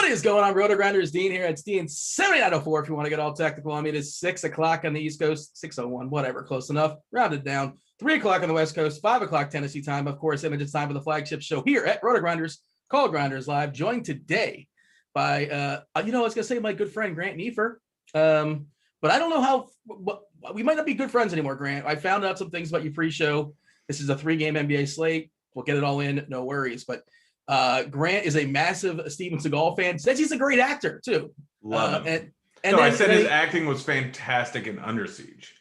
What is going on, Rotogrinders? Dean here. It's Dean 7904 if you want to get all technical. I mean, it's 6 o'clock on the East Coast, 6:01, whatever, close enough. Rounded down. 3 o'clock on the West Coast, 5 o'clock Tennessee time. Of course, it's time for the flagship show here at Rotogrinders, called Grinderslive, joined today by, I was going to say my good friend, Grant Neefer. But I don't know we might not be good friends anymore, Grant. I found out some things about you pre-show. This is a 3-game NBA slate. We'll get it all in, no worries. But Grant is a massive Steven Seagal fan. Says he's a great actor too. Love him. I said his acting was fantastic in Under Siege.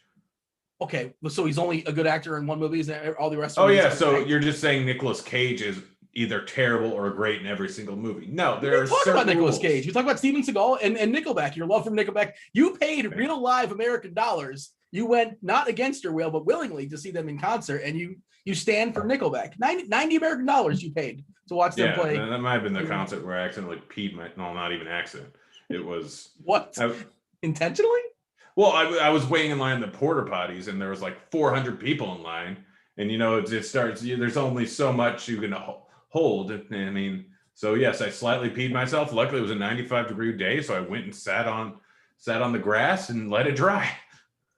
Okay, so he's only a good actor in one movie. Is that all the rest? Oh yeah, so you're just saying Nicolas Cage is either terrible or great in every single movie. No, there are talk about Nicolas rules. Cage. You talk about Steven Seagal and Nickelback. Your love from Nickelback. You paid real live American dollars. You went not against your will, but willingly to see them in concert, and you stand for Nickelback. 90 American dollars you paid to watch them play. Yeah, that might have been the concert where I accidentally peed not even accident. It was intentionally? Well, I was waiting in line at the porta potties, and there was like 400 people in line, and it starts. There's only so much you can hold. I mean, so yes, I slightly peed myself. Luckily, it was a 95-degree day, so I went and sat on the grass and let it dry.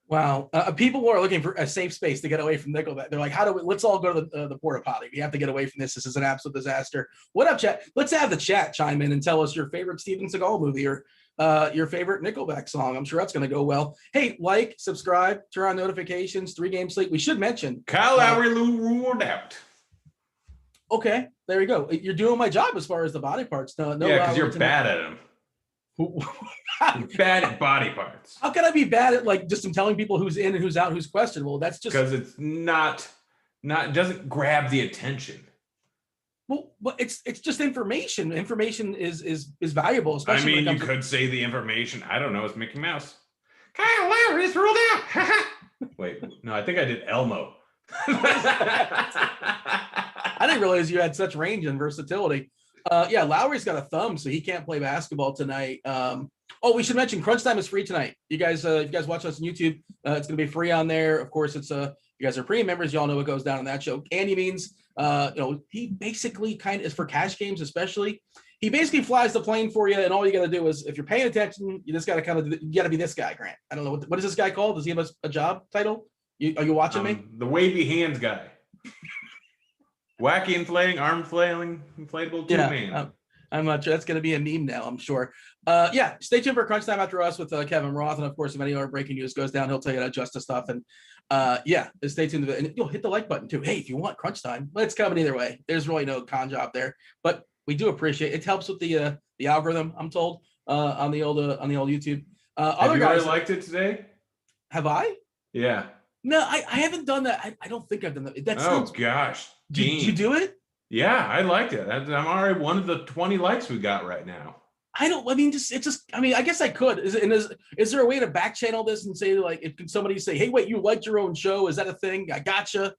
Wow, people are looking for a safe space to get away from Nickelback. They're like, let's all go to the porta potty. We have to get away from this. This is an absolute disaster. What up, chat? Let's have the chat chime in and tell us your favorite Steven Seagal movie or your favorite Nickelback song. I'm sure that's going to go well. Hey, like, subscribe, turn on notifications, 3-game slate. We should mention Kyle Lowry ruled out. Okay, there you go. You're doing my job as far as the body parts. No, because you're bad at them. You're bad at body parts. How can I be bad at just telling people who's in and who's out, who's questionable? That's just because it's not doesn't grab the attention. Well, but it's just information. Information is valuable, especially. I mean, you could say the information. I don't know. It's Mickey Mouse. Kyle Lowry is ruled out. Wait, no, I think I did Elmo. I didn't realize you had such range and versatility. Yeah, Lowry's got a thumb, so he can't play basketball tonight. We should mention Crunch Time is free tonight. You guys, if you guys watch us on YouTube, it's going to be free on there. Of course, it's you guys are premium members. Y'all know what goes down on that show. Candy Means, he basically kind of is for cash games, especially. He basically flies the plane for you, and all you got to do is, if you're paying attention, you just got to you got to be this guy, Grant. I don't know what is this guy called? Does he have a job title? Are you watching me? The wavy hands guy. Wacky inflating, arm flailing, inflatable two-man. I'm not sure. That's going to be a meme now, I'm sure. Stay tuned for Crunch Time after us with Kevin Roth. And, of course, if any other breaking news goes down, he'll tell you to adjust the stuff. And, stay tuned. And you'll hit the like button, too. Hey, if you want Crunch Time, it's coming either way. There's really no con job there. But we do appreciate it. It helps with the algorithm, I'm told, on the old YouTube. Have you already liked it today? Have I? Yeah. No, I haven't done that. I don't think I've done that. Gosh. Did you do it? Yeah, I liked it. I'm already one of the 20 likes we got right now. I guess I could. Is there a way to back channel this and say, can somebody say, hey, wait, you liked your own show? Is that a thing? I gotcha.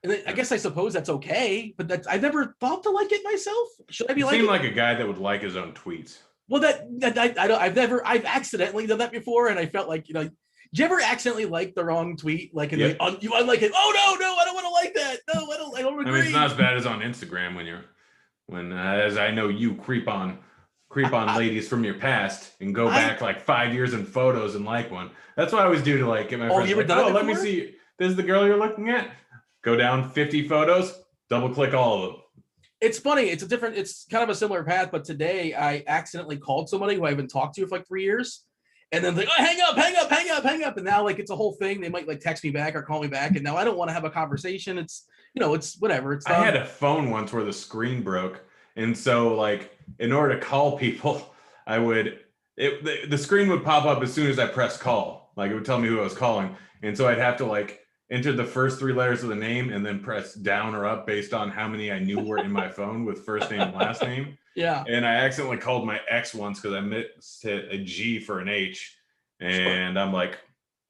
And I suppose that's okay, but I've never thought to like it myself. Should I be like? Seem like a guy that would like his own tweets. Well, I've accidentally done that before, and I felt like, did you ever accidentally like the wrong tweet? You unlike it. Oh no, I don't want to like that. No, I don't agree. I mean, it's not as bad as on Instagram when as I know you creep on ladies from your past and go back 5 years in photos and like one. That's what I always do to get my friends. You ever done it let me see. This is the girl you're looking at. Go down 50 photos, double click all of them. It's funny. It's kind of a similar path, but today I accidentally called somebody who I haven't talked to for 3 years. And then hang up. And now it's a whole thing. They might text me back or call me back. And now I don't want to have a conversation. It's, it's whatever. I had a phone once where the screen broke. And so in order to call people, the screen would pop up as soon as I pressed call. It would tell me who I was calling. And so I'd have to enter the first 3 letters of the name and then press down or up based on how many I knew were in my phone with first name and last name. Yeah. And I accidentally called my ex once because I missed a G for an H. And I'm like,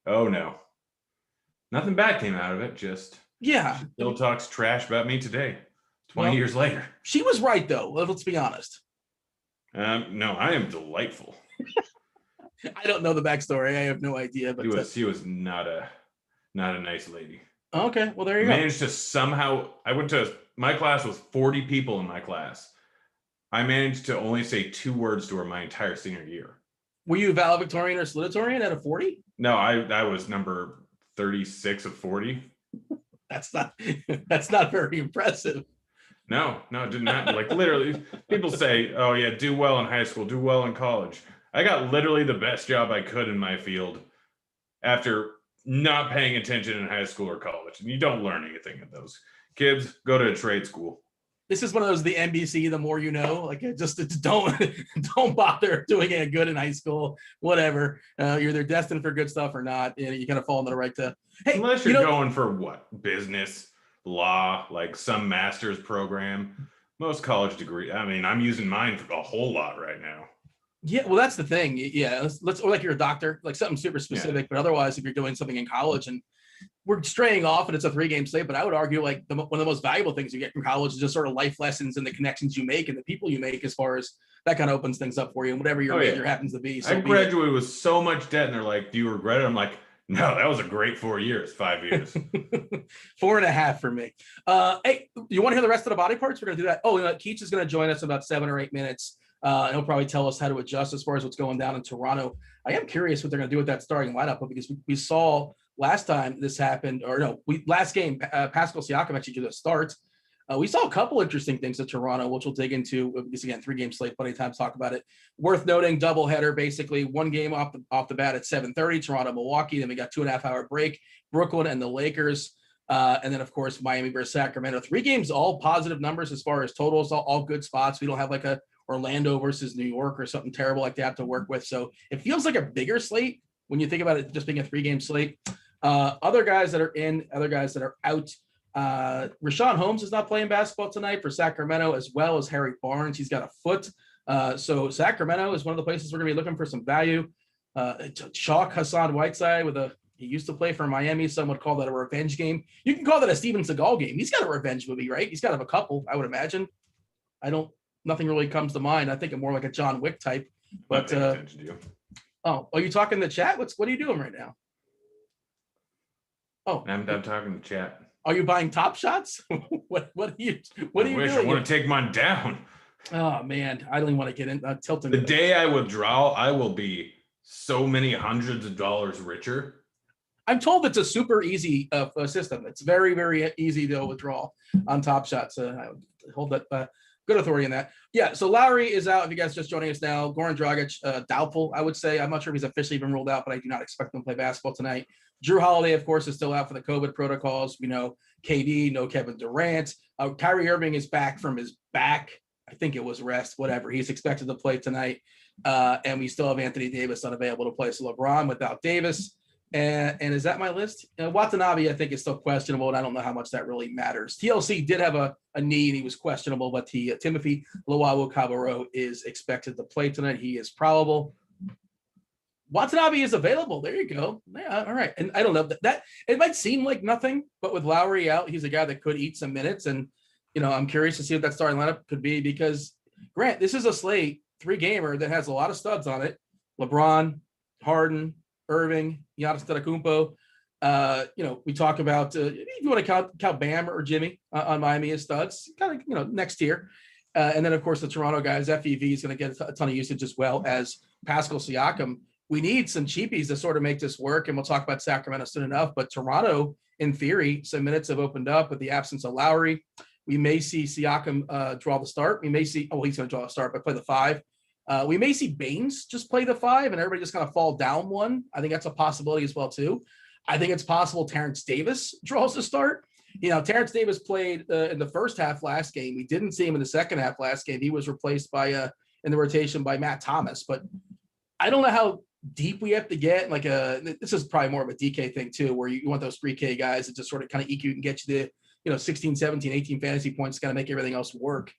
oh no. Nothing bad came out of it. Just still talks trash about me today, 20 years later. She was right though. Let's be honest. No, I am delightful. I don't know the backstory. I have no idea. But she was not a nice lady. Okay, well there you go. Managed to somehow. My class was 40 people in my class. I managed to only say 2 words to her my entire senior year. Were you valedictorian or salutatorian at a 40? No, I was number 36 of 40. That's not that's not very impressive. No, did not. Like literally, people say, "Oh yeah, do well in high school, do well in college." I got literally the best job I could in my field after not paying attention in high school or college. And you don't learn anything in those. Kids, go to a trade school. This is one of those the NBC, the more you know. Like just don't bother doing it good in high school. Whatever, you're either destined for good stuff or not. You kind of fall into the right to. Hey, unless you're going for what, business, law, like some master's program. Most college degree. I mean, I'm using mine for a whole lot right now. Yeah, well, that's the thing. Yeah, let's or like you're a doctor, like something super specific. Yeah. But otherwise, if you're doing something in college, and we're straying off, and it's a 3-game slate, but I would argue like one of the most valuable things you get from college is just sort of life lessons and the connections you make and the people you make, as far as that kind of opens things up for you and whatever your major happens to be. So I graduated with so much debt, and they're like, "Do you regret it?" I'm like, "No, that was a great 4 years, 5 years." 4.5 for me. Hey, you want to hear the rest of the body parts? We're going to do that. Oh, Keach is going to join us in about 7 or 8 minutes. He'll probably tell us how to adjust as far as what's going down in Toronto. I am curious what they're going to do with that starting lineup, because we saw last time this happened, or no, last game, Pascal Siakam actually did a start. We saw a couple interesting things at Toronto, which we'll dig into, because again, 3-game slate, plenty of time to talk about it. Worth noting, doubleheader, basically one game off the bat at 7:30, Toronto, Milwaukee. Then we got 2.5-hour break, Brooklyn and the Lakers. And then, of course, Miami versus Sacramento. 3 games, all positive numbers as far as totals, all good spots. We don't have like a Orlando versus New York or something terrible like that to work with. So it feels like a bigger slate when you think about it just being a 3-game slate. Other guys that are in, other guys that are out. Richaun Holmes is not playing basketball tonight for Sacramento, as well as Harry Barnes. He's got a foot. So Sacramento is one of the places we're going to be looking for some value. Chalk Hassan Whiteside he used to play for Miami. Some would call that a revenge game. You can call that a Steven Seagal game. He's got a revenge movie, right? He's got to have a couple, I would imagine. Nothing really comes to mind. I think I'm more like a John Wick type. But are you talking to the chat? What are you doing right now? Oh, I'm talking to chat. Are you buying Top Shots? what are you doing? I want to take mine down. Oh man, I don't even want to get in tilting. The day I withdraw, I will be so many hundreds of dollars richer. I'm told it's a super easy system. It's very, very easy to withdraw on Top Shots. I hold that good authority in that. Yeah, so Lowry is out. If you guys are just joining us now, Goran Dragic, doubtful, I would say. I'm not sure if he's officially been ruled out, but I do not expect him to play basketball tonight. Drew Holiday, of course, is still out for the COVID protocols. We know KD, no Kevin Durant. Kyrie Irving is back from his back. I think it was rest, whatever. He's expected to play tonight. And we still have Anthony Davis unavailable to play. So LeBron without Davis. And is that my list? Watanabe, I think, is still questionable, and I don't know how much that really matters. TLC did have a knee, and he was questionable, but Timothy Luwawu-Cabarrot is expected to play tonight. He is probable. Watanabe is available. There you go. Yeah, all right. And I don't know that it might seem like nothing, but with Lowry out, he's a guy that could eat some minutes. And, I'm curious to see what that starting lineup could be, because, Grant, this is a slate 3-gamer that has a lot of studs on it. LeBron, Harden, Irving, Giannis Antetokounmpo. We talk about if you want to count Bam or Jimmy on Miami as studs, kind of next tier. And then, of course, the Toronto guys, FEV is going to get a ton of usage, as well as Pascal Siakam. We need some cheapies to sort of make this work, and we'll talk about Sacramento soon enough. But Toronto, in theory, some minutes have opened up with the absence of Lowry. We may see Siakam draw the start. We may see, he's going to draw the start, but play the 5. We may see Baines just play the 5 and everybody just kind of fall down one. I think that's a possibility as well, too. I think it's possible Terrence Davis draws the start. Terrence Davis played in the first half last game. We didn't see him in the second half last game. He was replaced by in the rotation by Matt Thomas. But I don't know how deep we have to get. This is probably more of a DK thing, too, where you want those 3K guys that just sort of kind of EQ and get you to 16, 17, 18 fantasy points, kind of make everything else work.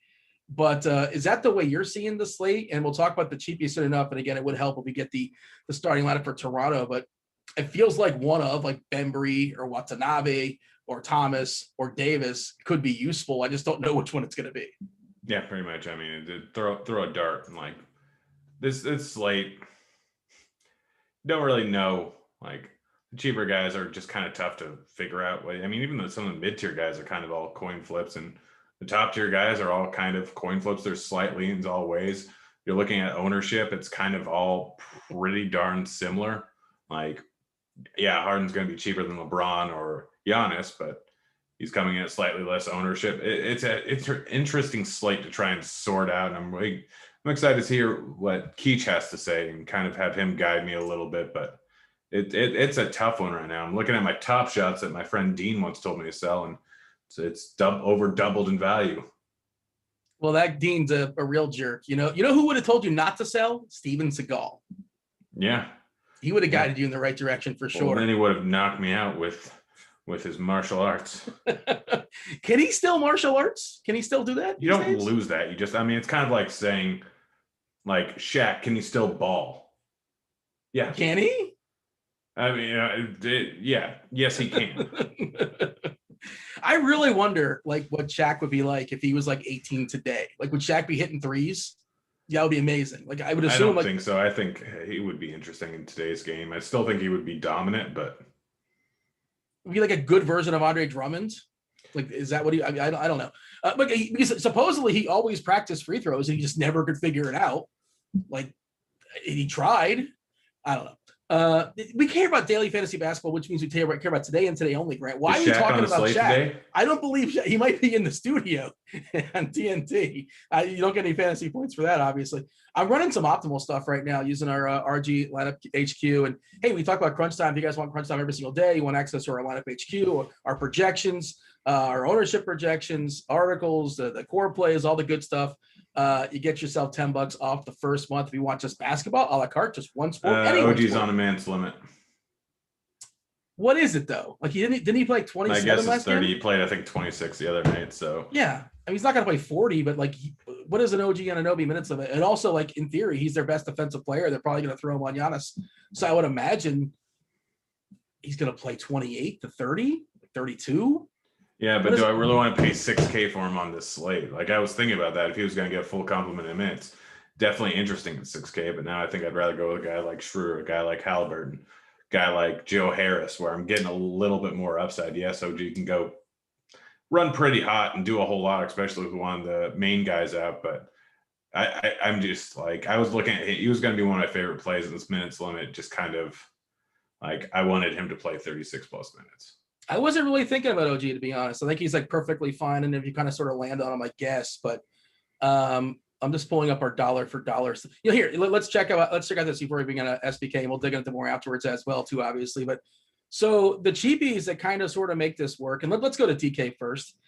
But is that the way you're seeing the slate? And we'll talk about the cheapies soon enough. And again, it would help if we get the starting lineup for Toronto. But it feels like one of like Bembry or Watanabe or Thomas or Davis could be useful. I just don't know which one it's going to be. Yeah, pretty much. I mean, throw a dart and like this slate. Don't really know. Like the cheaper guys are just kind of tough to figure out. I mean, even though some of the mid-tier guys are kind of all coin flips and The top tier guys are all kind of coin flips. There's slight leans all ways. You're looking at ownership. It's kind of all pretty darn similar. Like, yeah, Harden's going to be cheaper than LeBron or Giannis, but he's coming in at slightly less ownership. It's an interesting slate to try and sort out. And I'm excited to hear what Keach has to say and kind of have him guide me a little bit. But it's a tough one right now. I'm looking at my top shots that my friend Dean once told me to sell, and it's over doubled in value. Well, that Dean's a real jerk. You know who would have told you not to sell? Steven Seagal. Yeah. He would have guided you in the right direction for sure. And then he would have knocked me out with his martial arts. Can he still martial arts? Can he still do that? You don't lose that. You just, I mean, it's kind of like saying, like, Shaq, can he still ball? Yeah. Can he? I mean, yeah. Yes, he can. I really wonder, like, what Shaq would be like if he was like 18 today. Like, would Shaq be hitting threes? Yeah, that would be amazing. Like, I would assume. I don't think so. I think he would be interesting in today's game. I still think he would be dominant, but would be like a good version of Andre Drummond. Like, is that what he? I don't know. But because supposedly he always practiced free throws and he just never could figure it out. Like, he tried. I don't know. We care about daily fantasy basketball, which means we care about today and today only, Grant. Why are we talking about Shaq? Today? I don't believe he might be in the studio on TNT. You don't get any fantasy points for that, obviously. I'm running some optimal stuff right now using our RG lineup HQ. And hey, we talk about crunch time. If you guys want crunch time every single day, you want access to our lineup HQ, or our projections, our ownership projections, articles, the core plays, all the good stuff. You get yourself $10 off the first month if you want just basketball, a la carte, just one sport. OG's sport. On a man's limit. What is it though? Like, didn't he play like 27 I guess last it's 30. game? He played, I think, 26 the other night. So yeah, I mean, he's not going to play 40, but like, what is an OG Anunoby minutes limit? And also, like, in theory, he's their best defensive player. They're probably going to throw him on Giannis. So I would imagine he's going to play 28 to 30, 32. Yeah, but do I really want to pay $6K for him on this slate? Like, I was thinking about that. If he was going to get a full complement of minutes, definitely interesting at $6K. But now I think I'd rather go with a guy like Schroeder, a guy like Halliburton, a guy like Joe Harris, where I'm getting a little bit more upside. Yes, OG can go run pretty hot and do a whole lot, especially if we want the main guys out. But I'm just like, I was looking at he was going to be one of my favorite plays in this minutes limit. Just kind of like, I wanted him to play 36 plus minutes. I wasn't really thinking about OG, to be honest. I think he's like perfectly fine. And if you kind of sort of land on him, I guess, but I'm just pulling up our dollar for dollar. Here, let's check out this before we begin SBK, and we'll dig into more afterwards as well too, obviously. But so the cheapies that kind of sort of make this work, and let's go to TK first.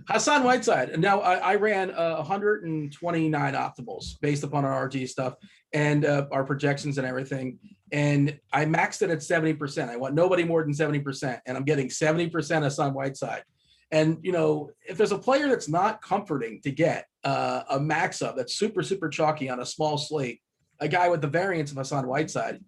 Hassan Whiteside. And now I ran 129 optimals based upon our RG stuff and our projections and everything. And I maxed it at 70%. I want nobody more than 70%. And I'm getting 70% Hassan Whiteside. And, if there's a player that's not comforting to get a max up that's super, super chalky on a small slate, a guy with the variance of Hassan Whiteside,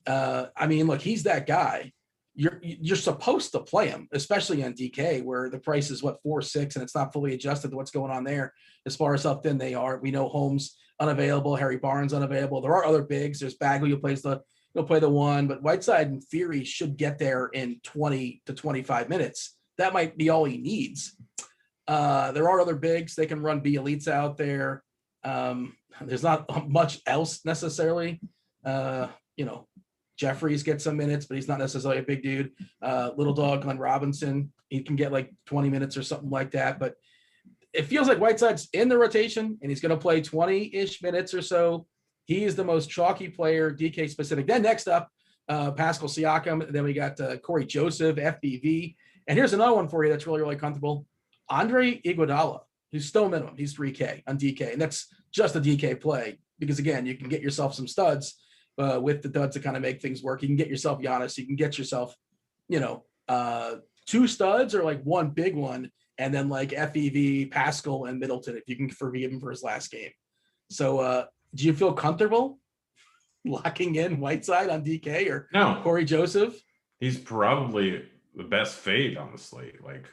I mean, look, he's that guy. You're supposed to play him, especially on DK, where the price is 4-6, and it's not fully adjusted to what's going on there as far as how thin they are. We know Holmes unavailable, Harry Barnes unavailable. There are other bigs. There's Bagley who'll play the one, but Whiteside in theory should get there in 20 to 25 minutes. That might be all he needs. There are other bigs. They can run B elites out there. There's not much else necessarily. Jeffries gets some minutes, but he's not necessarily a big dude. Little dog Glenn Robinson, he can get like 20 minutes or something like that. But it feels like Whiteside's in the rotation, and he's going to play 20-ish minutes or so. He is the most chalky player, DK specific. Then next up, Pascal Siakam. Then we got Corey Joseph, FBV. And here's another one for you that's really, really comfortable. Andre Iguodala, who's still minimum. He's 3K on DK. And that's just a DK play because, again, you can get yourself some studs with the duds to kind of make things work. You can get yourself Giannis. You can get yourself, two studs or like one big one, and then like FEV, Pascal, and Middleton if you can forgive him for his last game. So do you feel comfortable locking in Whiteside on DK or no Corey Joseph? He's probably the best fade on the slate. Like,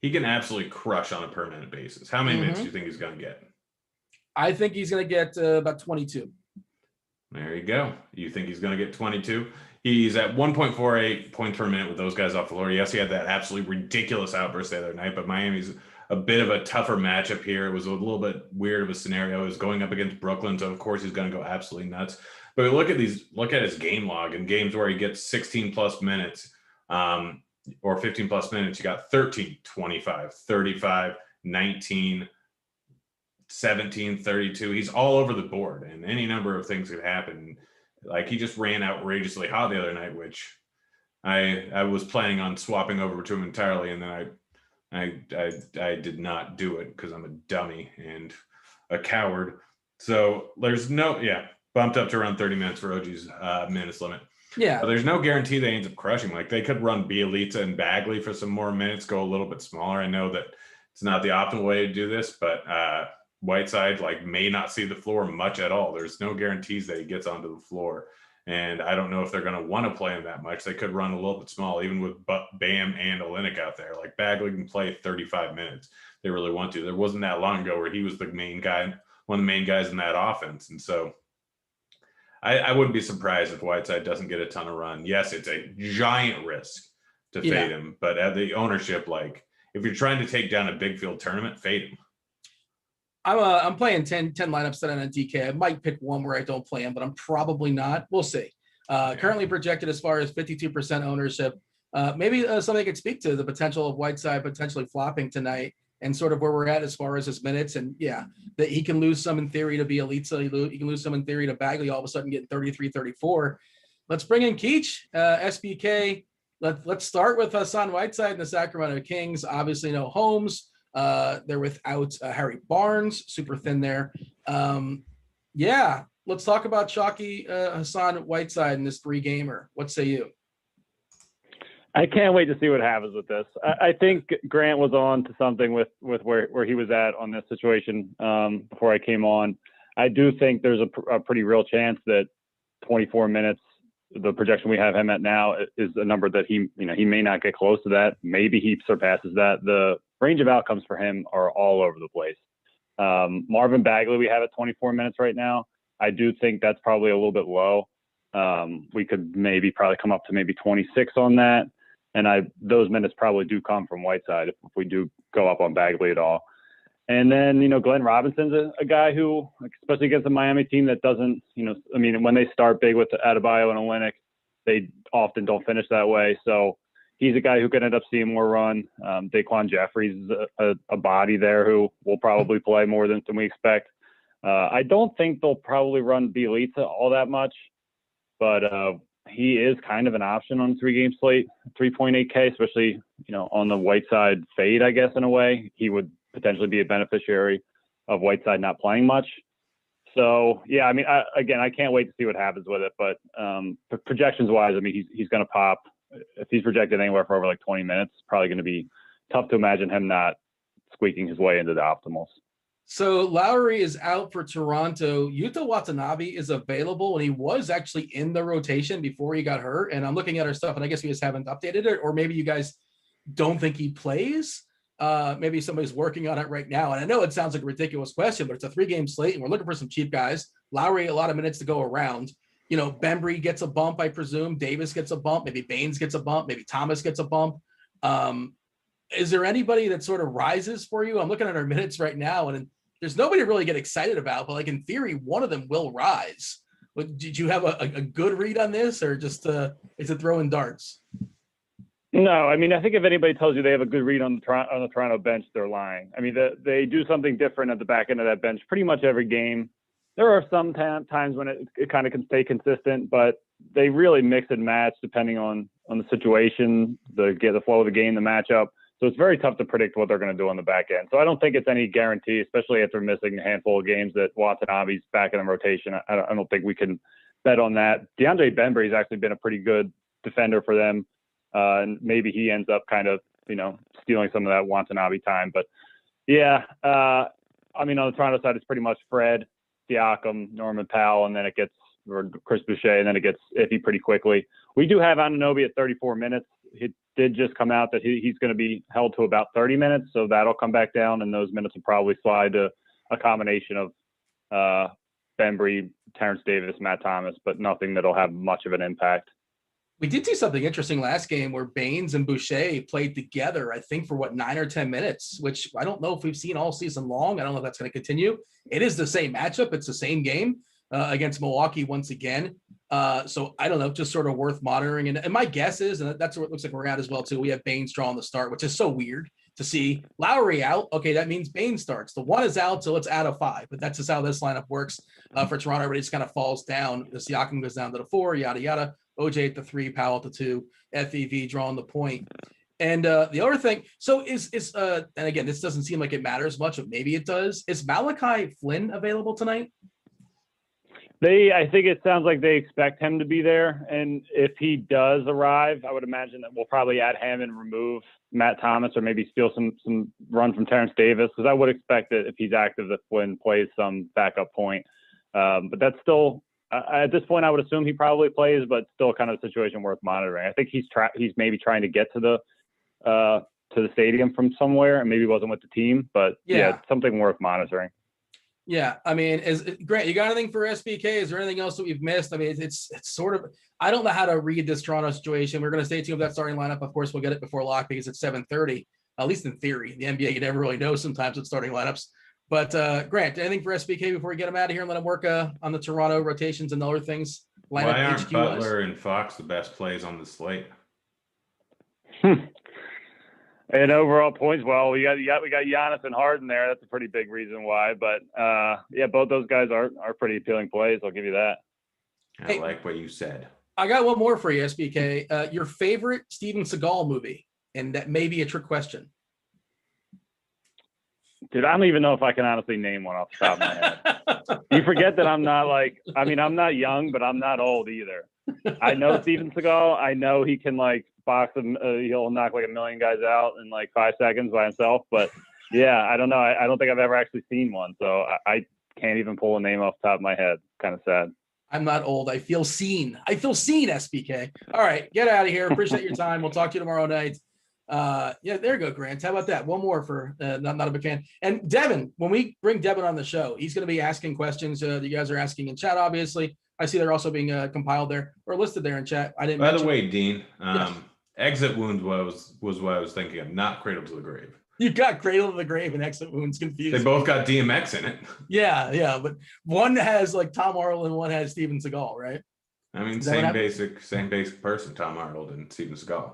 he can absolutely crush on a permanent basis. How many minutes do you think he's going to get? I think he's going to get about 22. There you go. You think he's going to get 22? He's at 1.48 points per minute with those guys off the floor. Yes, he had that absolutely ridiculous outburst the other night, but Miami's a bit of a tougher matchup here. It was a little bit weird of a scenario. It was going up against Brooklyn, so of course he's going to go absolutely nuts. But look at his game log in games where he gets 16 plus minutes or 15 plus minutes. You got 13, 25, 35, 19, 17, 32. He's all over the board, and any number of things could happen. Like, he just ran outrageously hot the other night, which I was planning on swapping over to him entirely, and then I did not do it because I'm a dummy and a coward. So there's bumped up to around 30 minutes for OG's minutes limit. Yeah. But there's no guarantee they end up crushing. Like, they could run Bielitsa and Bagley for some more minutes, go a little bit smaller. I know that it's not the optimal way to do this, but Whiteside may not see the floor much at all. There's no guarantees that he gets onto the floor. And I don't know if they're going to want to play him that much. They could run a little bit small, even with Bam and Olynyk out there. Like, Bagley can play 35 minutes. They really want to. There wasn't that long ago where he was the main guy, one of the main guys in that offense. And so I wouldn't be surprised if Whiteside doesn't get a ton of run. Yes, it's a giant risk to fade him, but at the ownership, if you're trying to take down a big field tournament, fade him. I'm playing 10 lineups that on a DK. I might pick one where I don't play him, but I'm probably not. We'll see. Currently projected as far as 52% ownership. Maybe something I could speak to the potential of Whiteside potentially flopping tonight and sort of where we're at as far as his minutes. And that he can lose some in theory to Bielitsa. He can lose some in theory to Bagley, all of a sudden getting 33, 34. Let's bring in Keach, SBK. Let's start with Hassan Whiteside and the Sacramento Kings. Obviously no Holmes. They're without Harry Barnes, super thin there. Let's talk about Chalky Hassan Whiteside in this 3-gamer. What say you? I can't wait to see what happens with this. I think Grant was on to something with where he was at on this situation before I came on. I do think there's a pretty real chance that 24 minutes, the projection we have him at now, is a number that he may not get close to that. Maybe he surpasses that. The range of outcomes for him are all over the place. Marvin Bagley, we have at 24 minutes right now. I do think that's probably a little bit low. We could probably come up to maybe 26 on that. And those minutes probably do come from Whiteside if we do go up on Bagley at all. And then, Glenn Robinson's a guy who, especially against a Miami team that doesn't, when they start big with Adebayo and Olynyk, they often don't finish that way. So he's a guy who could end up seeing more run. Daquan Jeffries is a body there who will probably play more than we expect. I don't think they'll probably run Bielitsa all that much, but he is kind of an option on a 3-game slate, 3.8K, especially, on the Whiteside fade, I guess, in a way. He would potentially be a beneficiary of Whiteside not playing much. So, I can't wait to see what happens with it. But projections wise, he's going to pop. If he's projected anywhere for over 20 minutes, probably going to be tough to imagine him not squeaking his way into the optimals. So Lowry is out for Toronto. Yuta Watanabe is available, and he was actually in the rotation before he got hurt. And I'm looking at our stuff, and I guess we just haven't updated it, or maybe you guys don't think he plays. Maybe somebody's working on it right now. And I know it sounds like a ridiculous question, but it's a 3-game slate, and we're looking for some cheap guys. Lowry, a lot of minutes to go around. Bembry gets a bump, I presume. Davis gets a bump. Maybe Baines gets a bump. Maybe Thomas gets a bump. Is there anybody that sort of rises for you? I'm looking at our minutes right now, and there's nobody to really get excited about, but in theory, one of them will rise. But did you have a good read on this, or just is it throwing darts? No, I think if anybody tells you they have a good read on the Toronto bench, they're lying. They do something different at the back end of that bench pretty much every game. There are some times when it kind of can stay consistent, but they really mix and match depending on the situation, the flow of the game, the matchup. So it's very tough to predict what they're going to do on the back end. So I don't think it's any guarantee, especially after missing a handful of games, that Watanabe's back in the rotation. I don't think we can bet on that. DeAndre Bembry has actually been a pretty good defender for them. And maybe he ends up kind of, stealing some of that Watanabe time. But on the Toronto side, it's pretty much Fred, Siakam, Norman Powell, and then it gets Chris Boucher, and then it gets iffy pretty quickly. We do have Anunoby at 34 minutes. It did just come out that he's going to be held to about 30 minutes, so that'll come back down, and those minutes will probably slide to a combination of Bembry, Terrence Davis, Matt Thomas, but nothing that'll have much of an impact. We did see something interesting last game where Baines and Boucher played together, I think, for 9 or 10 minutes, which I don't know if we've seen all season long. I don't know if that's going to continue. It is the same matchup. It's the same game against Milwaukee once again. So I don't know, just sort of worth monitoring. And my guess is, and that's what it looks like we're at as well, too. We have Baines drawing the start, which is so weird to see. Lowry out. Okay, that means Baines starts. The 1 is out, so it's out of 5. But that's just how this lineup works for Toronto. Everybody just kind of falls down. The Siakam goes down to the 4, yada, yada. OJ at the 3, Powell at the 2, FEV drawing the point. And the other thing, so is and again, this doesn't seem like it matters much, but maybe it does. Is Malachi Flynn available tonight? I think it sounds like they expect him to be there. And if he does arrive, I would imagine that we'll probably add him and remove Matt Thomas, or maybe steal some run from Terrence Davis. Because I would expect that if he's active, that Flynn plays some backup point. But that's still, at this point, I would assume he probably plays, but still kind of a situation worth monitoring. I think he's maybe trying to get to the stadium from somewhere, and maybe wasn't with the team. But yeah, it's something worth monitoring. Yeah, I mean, Grant, you got anything for SBK? Is there anything else that we've missed? I mean, it's sort of, I don't know how to read this Toronto situation. We're going to stay tuned with that starting lineup. Of course, we'll get it before lock because it's 7:30, at least in theory. The NBA, you never really know sometimes with starting lineups. But Grant, anything for SBK before we get him out of here and let him work on the Toronto rotations and other things? Why aren't Butler and Fox the best plays on the slate? And overall points, well, we got Giannis and Harden there. That's a pretty big reason why. But yeah, both those guys are pretty appealing plays. I'll give you that. I like what you said. I got one more for you, SBK. Your favorite Steven Seagal movie, and that may be a trick question. Dude, I don't even know if I can honestly name one off the top of my head. You forget that I'm not young, but I'm not old either. I know Steven Seagal. I know he can box him. He'll knock 1 million guys out in 5 seconds by himself. But yeah, I don't know. I don't think I've ever actually seen one. So I can't even pull a name off the top of my head. Kind of sad. I'm not old. I feel seen. SBK. All right, get out of here. Appreciate your time. We'll talk to you tomorrow night. Yeah, there you go, Grant. How about that? One more for not a big fan. And Devin, when we bring Devin on the show, he's going to be asking questions. You guys are asking in chat, obviously. I see they're also being compiled there or listed there in chat. I didn't. By the way, Dean, yes. Exit wounds was what I was thinking of, not Cradle to the Grave. You got Cradle to the Grave and Exit Wounds confused. They both got DMX in it. Yeah, but one has Tom Arnold and one has Steven Seagal, right? I mean, same basic person, Tom Arnold and Steven Seagal.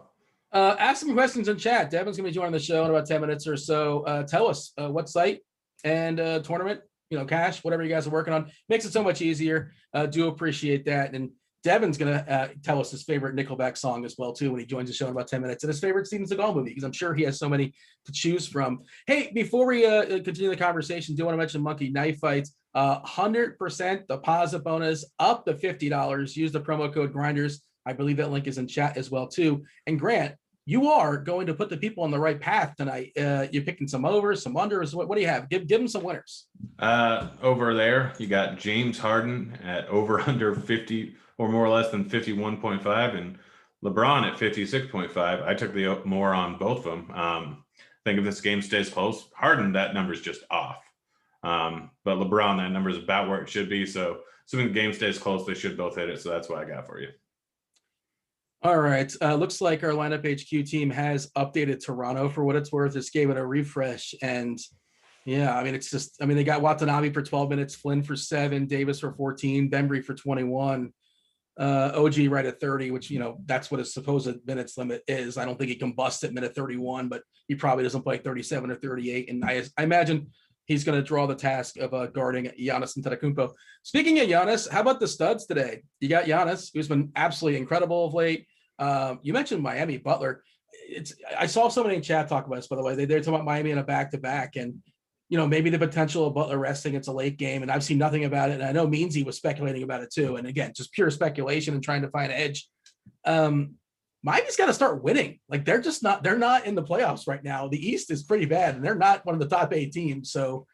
Ask some questions in chat. Devin's going to be joining the show in about 10 minutes or so. Tell us what site and tournament, cash, whatever you guys are working on. Makes it so much easier. Do appreciate that. And Devin's going to tell us his favorite Nickelback song as well, too, when he joins the show in about 10 minutes. And his favorite Steven Seagal movie, because I'm sure he has so many to choose from. Hey, before we continue the conversation, do want to mention Monkey Knife Fights. 100% deposit bonus up to $50. Use the promo code Grinders. I believe that link is in chat as well, too. And Grant, you are going to put the people on the right path tonight. You're picking some overs, some unders. What do you have? Give them some winners. Over there, you got James Harden at over under 50 or more or less than 51.5, and LeBron at 56.5. I took the more on both of them. I think if this game stays close, Harden, that number is just off. But LeBron, that number is about where it should be. So assuming the game stays close, they should both hit it. So that's what I got for you. All right. Looks like our lineup HQ team has updated Toronto for what it's worth. Just gave it a refresh. And yeah, I mean, they got Watanabe for 12 minutes, Flynn for 7, Davis for 14, Bembry for 21, OG right at 30, which, that's what his supposed minutes limit is. I don't think he can bust at minute 31, but he probably doesn't play 37 or 38. And I imagine he's going to draw the task of guarding Giannis Antetokounmpo. Speaking of Giannis, how about the studs today? You got Giannis, who's been absolutely incredible of late. You mentioned Miami Butler. I saw somebody in chat talk about this, by the way. They're talking about Miami in a back-to-back, and maybe the potential of Butler resting. It's a late game, and I've seen nothing about it. And I know Meansy was speculating about it too. And again, just pure speculation and trying to find an edge. Miami's got to start winning. They're not in the playoffs right now. The East is pretty bad, and they're not one of the top 8 teams. So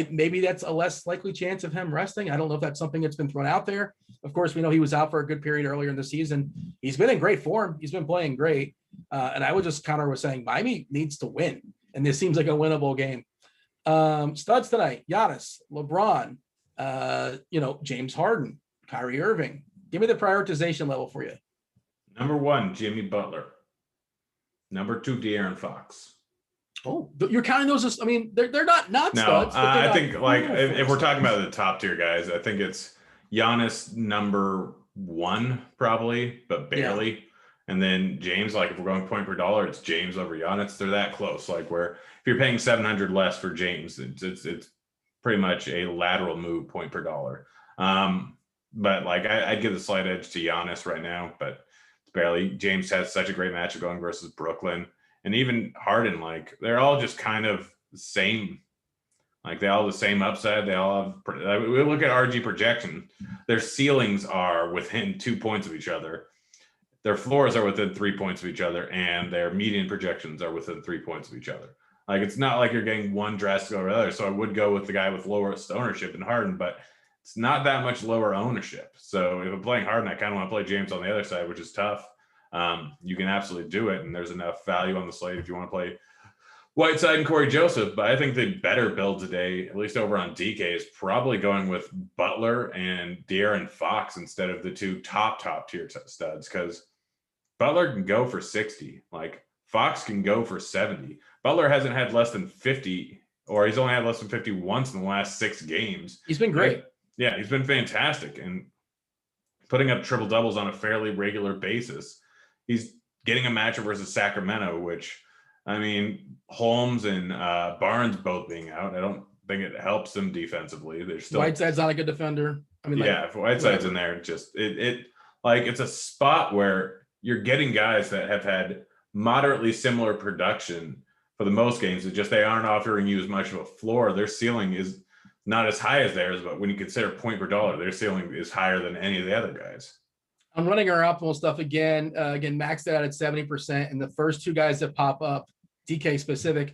maybe that's a less likely chance of him resting. I don't know if that's something that's been thrown out there. Of course, we know he was out for a good period earlier in the season. He's been in great form. He's been playing great. And I would just counter with saying Miami needs to win. And this seems like a winnable game. Studs tonight, Giannis, LeBron, James Harden, Kyrie Irving. Give me the prioritization level for you. Number 1, Jimmy Butler. Number 2, De'Aaron Fox. Oh, you're counting those as, I mean, they're not No, studs. But I think like if we're talking about the top tier guys, I think it's Giannis number 1 probably, but barely. Yeah. And then James, like if we're going point per dollar, it's James over Giannis. They're that close. Like where if you're paying $700 less for James, it's pretty much a lateral move point per dollar. But like I'd give the slight edge to Giannis right now, but it's barely. James has such a great matchup going versus Brooklyn. And even Harden, like they're all just kind of the same. Like they all have the same upside. They all have. We look at RG projection. Their ceilings are within 2 points of each other. Their floors are within 3 points of each other, and their median projections are within 3 points of each other. Like it's not like you're getting one drastic over the other. So I would go with the guy with lowest ownership in Harden, but it's not that much lower ownership. So if I'm playing Harden, I kind of want to play James on the other side, which is tough. You can absolutely do it, and there's enough value on the slate if you want to play Whiteside and Corey Joseph. But I think the better build today, at least over on DK, is probably going with Butler and De'Aaron Fox instead of the 2 top tier studs, because Butler can go for 60, like Fox can go for 70. Butler hasn't had less than 50, or he's only had less than 50 once in the last 6 games. He's been great. Yeah, he's been fantastic and putting up triple doubles on a fairly regular basis. He's getting a matchup versus Sacramento, which, I mean, Holmes and Barnes both being out, I don't think it helps them defensively. They're still Whiteside's not a good defender. I mean, yeah, if Whiteside's in there, just it like it's a spot where you're getting guys that have had moderately similar production for the most games. It's just they aren't offering you as much of a floor. Their ceiling is not as high as theirs, but when you consider point per dollar, their ceiling is higher than any of the other guys. I'm running our optimal stuff again. Maxed it out at 70%. And the first 2 guys that pop up, DK specific,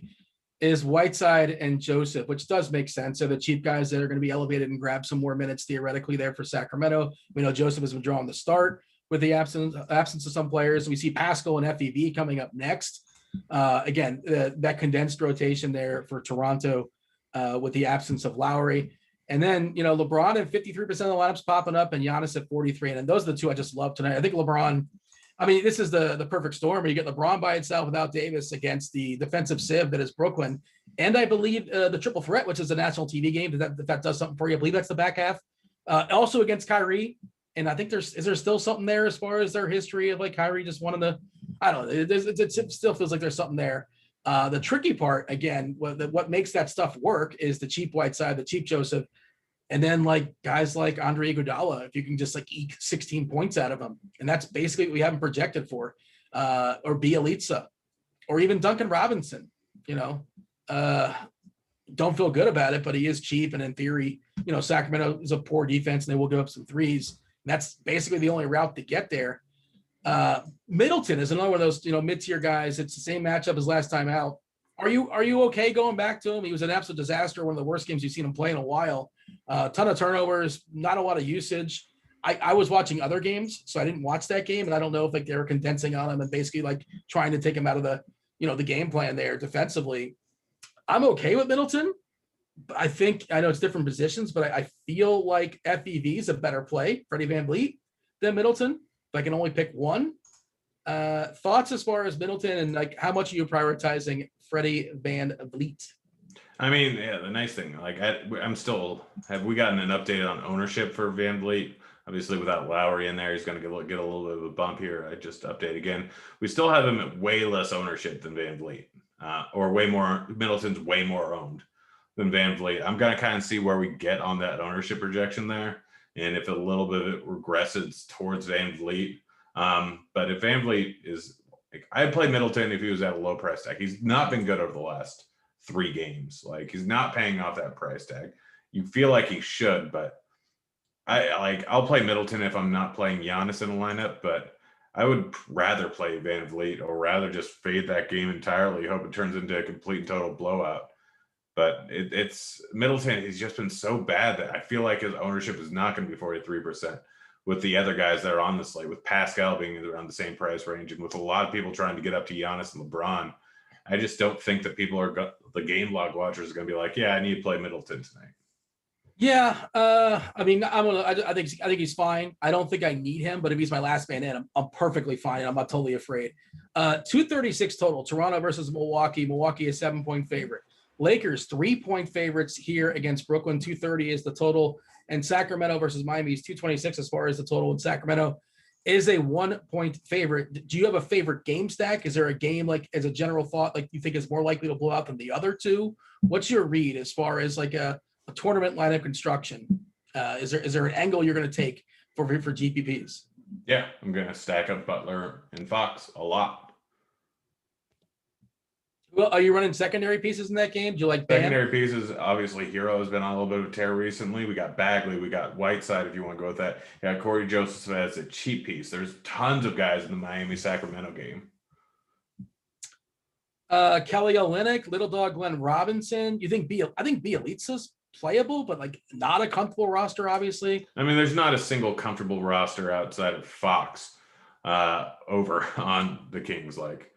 is Whiteside and Joseph, which does make sense. So the cheap guys that are going to be elevated and grab some more minutes theoretically there for Sacramento. We know Joseph has withdrawn the start with the absence of some players. We see Pascal and FEV coming up next. Again, that condensed rotation there for Toronto with the absence of Lowry. And then, LeBron at 53% of the lineups popping up and Giannis at 43. And those are the 2 I just love tonight. I think LeBron, I mean, this is the perfect storm where you get LeBron by itself without Davis against the defensive sieve that is Brooklyn. And I believe the triple threat, which is a national TV game, if that does something for you. I believe that's the back half. Also against Kyrie. And I think is there still something there as far as their history of like Kyrie just wanting to, I don't know. It still feels like there's something there. The tricky part, again, what makes that stuff work is the cheap Whiteside, the cheap Joseph, and then like guys like Andre Iguodala, if you can just like eke 16 points out of them. And that's basically what we haven't projected for, or Bielitsa, or even Duncan Robinson, don't feel good about it, but he is cheap. And in theory, Sacramento is a poor defense and they will give up some threes. And that's basically the only route to get there. Middleton is another one of those, mid-tier guys. It's the same matchup as last time out. Are you okay going back to him? He was an absolute disaster. One of the worst games you've seen him play in a while. Ton of turnovers, not a lot of usage. I was watching other games, so I didn't watch that game, and I don't know if like they were condensing on him and basically like trying to take him out of the, the game plan there defensively. I'm okay with Middleton. But I know it's different positions, but I feel like FEV is a better play, Freddie VanVleet, than Middleton. If I can only pick one. Thoughts as far as Middleton and like how much are you prioritizing Freddie VanVleet? I mean, yeah, the nice thing, like have we gotten an update on ownership for VanVleet? Obviously, without Lowry in there, he's going to get a little bit of a bump here. I just update again. We still have him at way less ownership than VanVleet, or way more. Middleton's way more owned than VanVleet. I'm going to kind of see where we get on that ownership projection there, and if a little bit of it regresses towards VanVleet. But if VanVleet is, like, I'd play Middleton if he was at a low price tag. He's not been good over the last 3 games. Like, he's not paying off that price tag. You feel like he should, but I'll play Middleton if I'm not playing Giannis in the lineup, but I would rather play VanVleet or rather just fade that game entirely, hope it turns into a complete and total blowout. But it's Middleton, he's just been so bad that I feel like his ownership is not going to be 43% with the other guys that are on the slate, with Pascal being around the same price range and with a lot of people trying to get up to Giannis and LeBron. I just don't think that people the game log watchers are going to be like, yeah, I need to play Middleton tonight. Yeah, I mean, I think he's fine. I don't think I need him, but if he's my last man in, I'm perfectly fine. I'm not totally afraid. 236 total. Toronto versus Milwaukee. Milwaukee is 7-point favorite. Lakers 3-point favorites here against Brooklyn. 230 is the total, and Sacramento versus Miami is 226 as far as the total. And Sacramento is a 1-point favorite. Do you have a favorite game stack? Is there a game, like, as a general thought, like you think is more likely to blow out than the other two? What's your read as far as like a tournament lineup construction? Is there an angle you're going to take for GPPs? Yeah, I'm going to stack up Butler and Fox a lot. Well, are you running secondary pieces in that game? Do you like Bam? Secondary pieces, obviously, Hero has been on a little bit of a tear recently. We got Bagley, we got Whiteside, if you want to go with that. Yeah, Corey Joseph as a cheap piece. There's tons of guys in the Miami-Sacramento game. Kelly Olynyk, Little Dog Glenn Robinson. I think Bielitsa's playable, but like not a comfortable roster, obviously. I mean, there's not a single comfortable roster outside of Fox over on the Kings. Like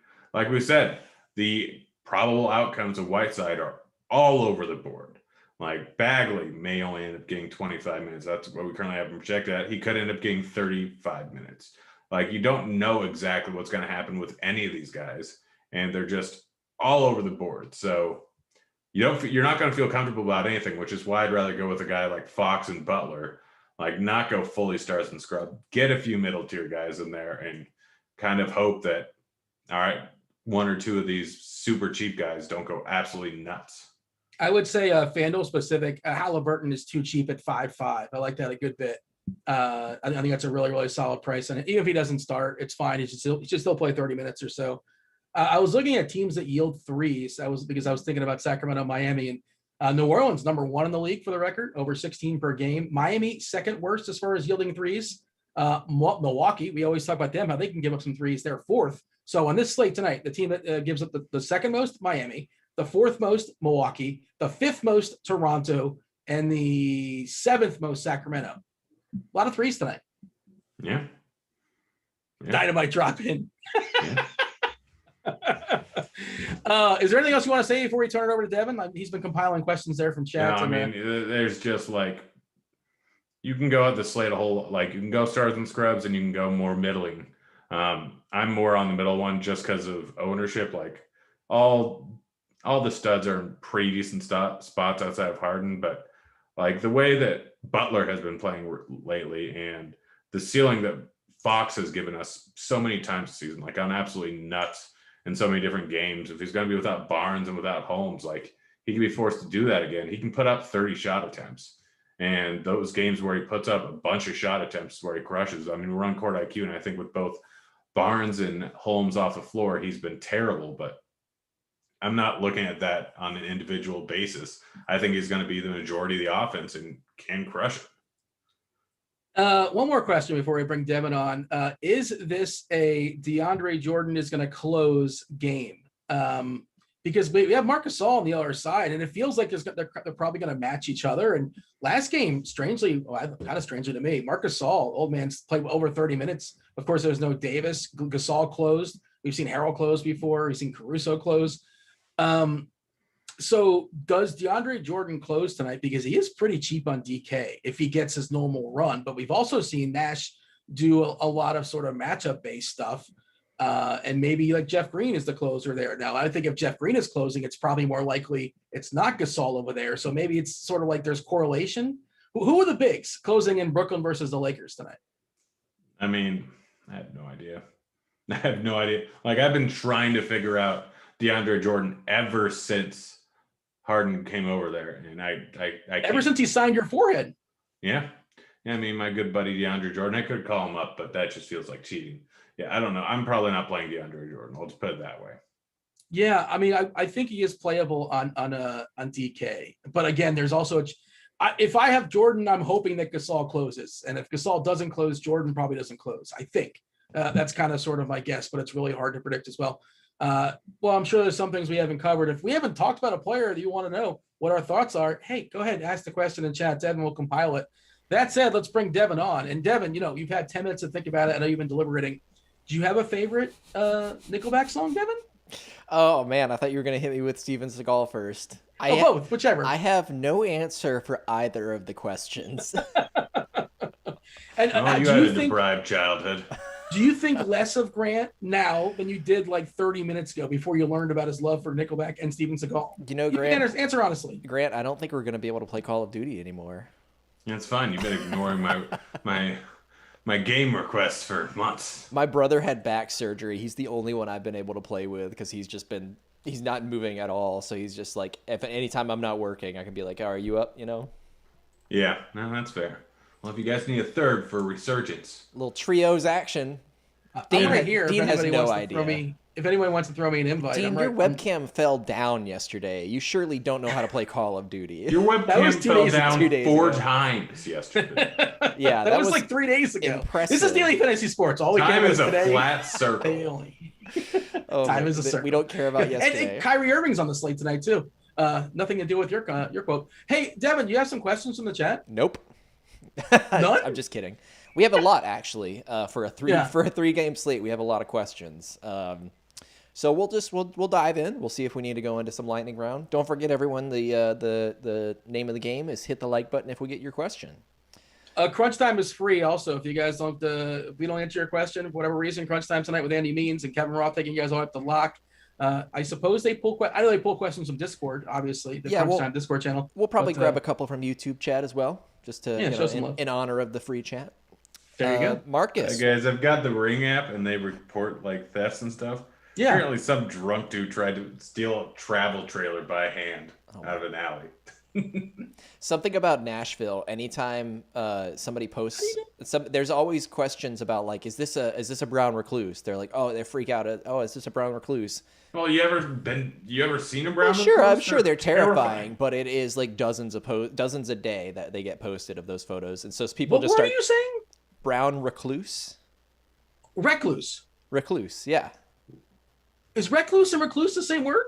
we said, the probable outcomes of Whiteside are all over the board. Like Bagley may only end up getting 25 minutes. That's what we currently have him projected at. He could end up getting 35 minutes. Like, you don't know exactly what's going to happen with any of these guys, and they're just all over the board. So you're not going to feel comfortable about anything, which is why I'd rather go with a guy like Fox and Butler, like not go fully stars and scrub, get a few middle tier guys in there and kind of hope that, all right, one or two of these super cheap guys don't go absolutely nuts. I would say FanDuel specific, Halliburton is too cheap at 5.5. I like that a good bit. I think that's a really, really solid price. And even if he doesn't start, it's fine. He should still play 30 minutes or so. I was looking at teams that yield threes. Because I was thinking about Sacramento, Miami, and New Orleans, number 1 in the league for the record, over 16 per game. Miami, second worst as far as yielding threes. Milwaukee, we always talk about them, how they can give up some threes. They're 4th. So on this slate tonight, the team that gives up the second most, Miami, the 4th most, Milwaukee, the 5th most, Toronto, and the 7th most, Sacramento. A lot of threes tonight. Yeah. Dynamite drop in. Yeah. Is there anything else you want to say before we turn it over to Devin? He's been compiling questions there from chat. No, I mean, there's just like, you can go at the slate a whole, like you can go stars and scrubs and you can go more middling. I'm more on the middle one just because of ownership. Like all the studs are in pretty decent spots outside of Harden, but like the way that Butler has been playing lately and the ceiling that Fox has given us so many times this season, like I'm absolutely nuts in so many different games. If he's going to be without Barnes and without Holmes, like he can be forced to do that again. He can put up 30 shot attempts. And those games where he puts up a bunch of shot attempts where he crushes. I mean, we're on court IQ, and I think with both Barnes and Holmes off the floor, he's been terrible, but I'm not looking at that on an individual basis. I think he's going to be the majority of the offense and can crush it. One more question before we bring Devin on. Is this a DeAndre Jordan is going to close game? Because we have Marc Gasol on the other side, and it feels like they're probably going to match each other. And last game, strangely to me, Marc Gasol, old man's played over 30 minutes. Of course, there's no Davis. Gasol closed. We've seen Harrell close before. We've seen Caruso close. So does DeAndre Jordan close tonight? Because he is pretty cheap on DK if he gets his normal run. But we've also seen Nash do a lot of sort of matchup-based stuff. And maybe like Jeff Green is the closer there. Now, I think if Jeff Green is closing, it's probably more likely it's not Gasol over there. So maybe it's sort of like there's correlation. Who are the bigs closing in Brooklyn versus the Lakers tonight? I mean, I have no idea. Like, I've been trying to figure out DeAndre Jordan ever since Harden came over there. And I ever since he signed your forehead. Yeah. I mean, my good buddy DeAndre Jordan, I could call him up, but that just feels like cheating. Yeah, I don't know. I'm probably not playing DeAndre Jordan. I'll just put it that way. Yeah, I mean, I think he is playable on DK. But again, there's also if I have Jordan, I'm hoping that Gasol closes. And if Gasol doesn't close, Jordan probably doesn't close. I think that's kind of sort of my guess, but it's really hard to predict as well. Well, I'm sure there's some things we haven't covered. If we haven't talked about a player that you want to know what our thoughts are, hey, go ahead, ask the question in chat. Devin will compile it. That said, let's bring Devin on. And Devin, you've had 10 minutes to think about it. I know you've been deliberating. Do you have a favorite Nickelback song, Devin? Oh man, I thought you were gonna hit me with Steven Seagal first. Both, whichever. I have no answer for either of the questions. And Oh, you had a deprived childhood. Do you think less of Grant now than you did like 30 minutes ago before you learned about his love for Nickelback and Steven Seagal? You know, Grant, answer honestly. Grant, I don't think we're gonna be able to play Call of Duty anymore. That's fine. You've been ignoring my game requests for months. My brother had back surgery. He's the only one I've been able to play with because he's not moving at all. So he's just like, if anytime I'm not working, I can be like, oh, are you up? You know? Yeah, no, that's fair. Well, if you guys need a third for Resurgence. Little trios action. Dean has no idea. If anyone wants to throw me an invite, Dean, your webcam fell down yesterday. You surely don't know how to play Call of Duty. Your webcam fell down 4 times yesterday. Yeah, that was like 3 days ago. Impressive. This is Daily Fantasy Sports. All we Time care is about a today. flat circle. Time is a circle. We don't care about yesterday. And Kyrie Irving's on the slate tonight too. Nothing to do with your quote. Hey, Devin, you have some questions from the chat? Nope. None? I'm just kidding. We have a lot actually for a 3-game slate. We have a lot of questions. So we'll dive in. We'll see if we need to go into some lightning round. Don't forget, everyone, the name of the game is hit the like button if we get your question. Crunch Time is free. Also, if you guys don't, if we don't answer your question for whatever reason, Crunch Time tonight with Andy Means and Kevin Roth taking you guys all up to lock. I suppose they pull. I know they pull questions from Discord, obviously. The Crunch Time Discord channel. We'll probably grab a couple from YouTube chat as well, just to show some love in honor of the free chat. There you go, Marcus. Guys, I've got the Ring app, and they report like thefts and stuff. Yeah. Apparently, some drunk dude tried to steal a travel trailer by hand out of an alley. Something about Nashville. Anytime somebody posts, there's always questions about like, is this a brown recluse? They're like, oh, they freak out. Oh, is this a brown recluse? Well, you ever seen a brown recluse? Sure, I'm sure they're terrifying, but it is like dozens a day that they get posted of those photos, and so people just start. What are you saying? Brown recluse. Recluse. Recluse, yeah. Is recluse and recluse the same word?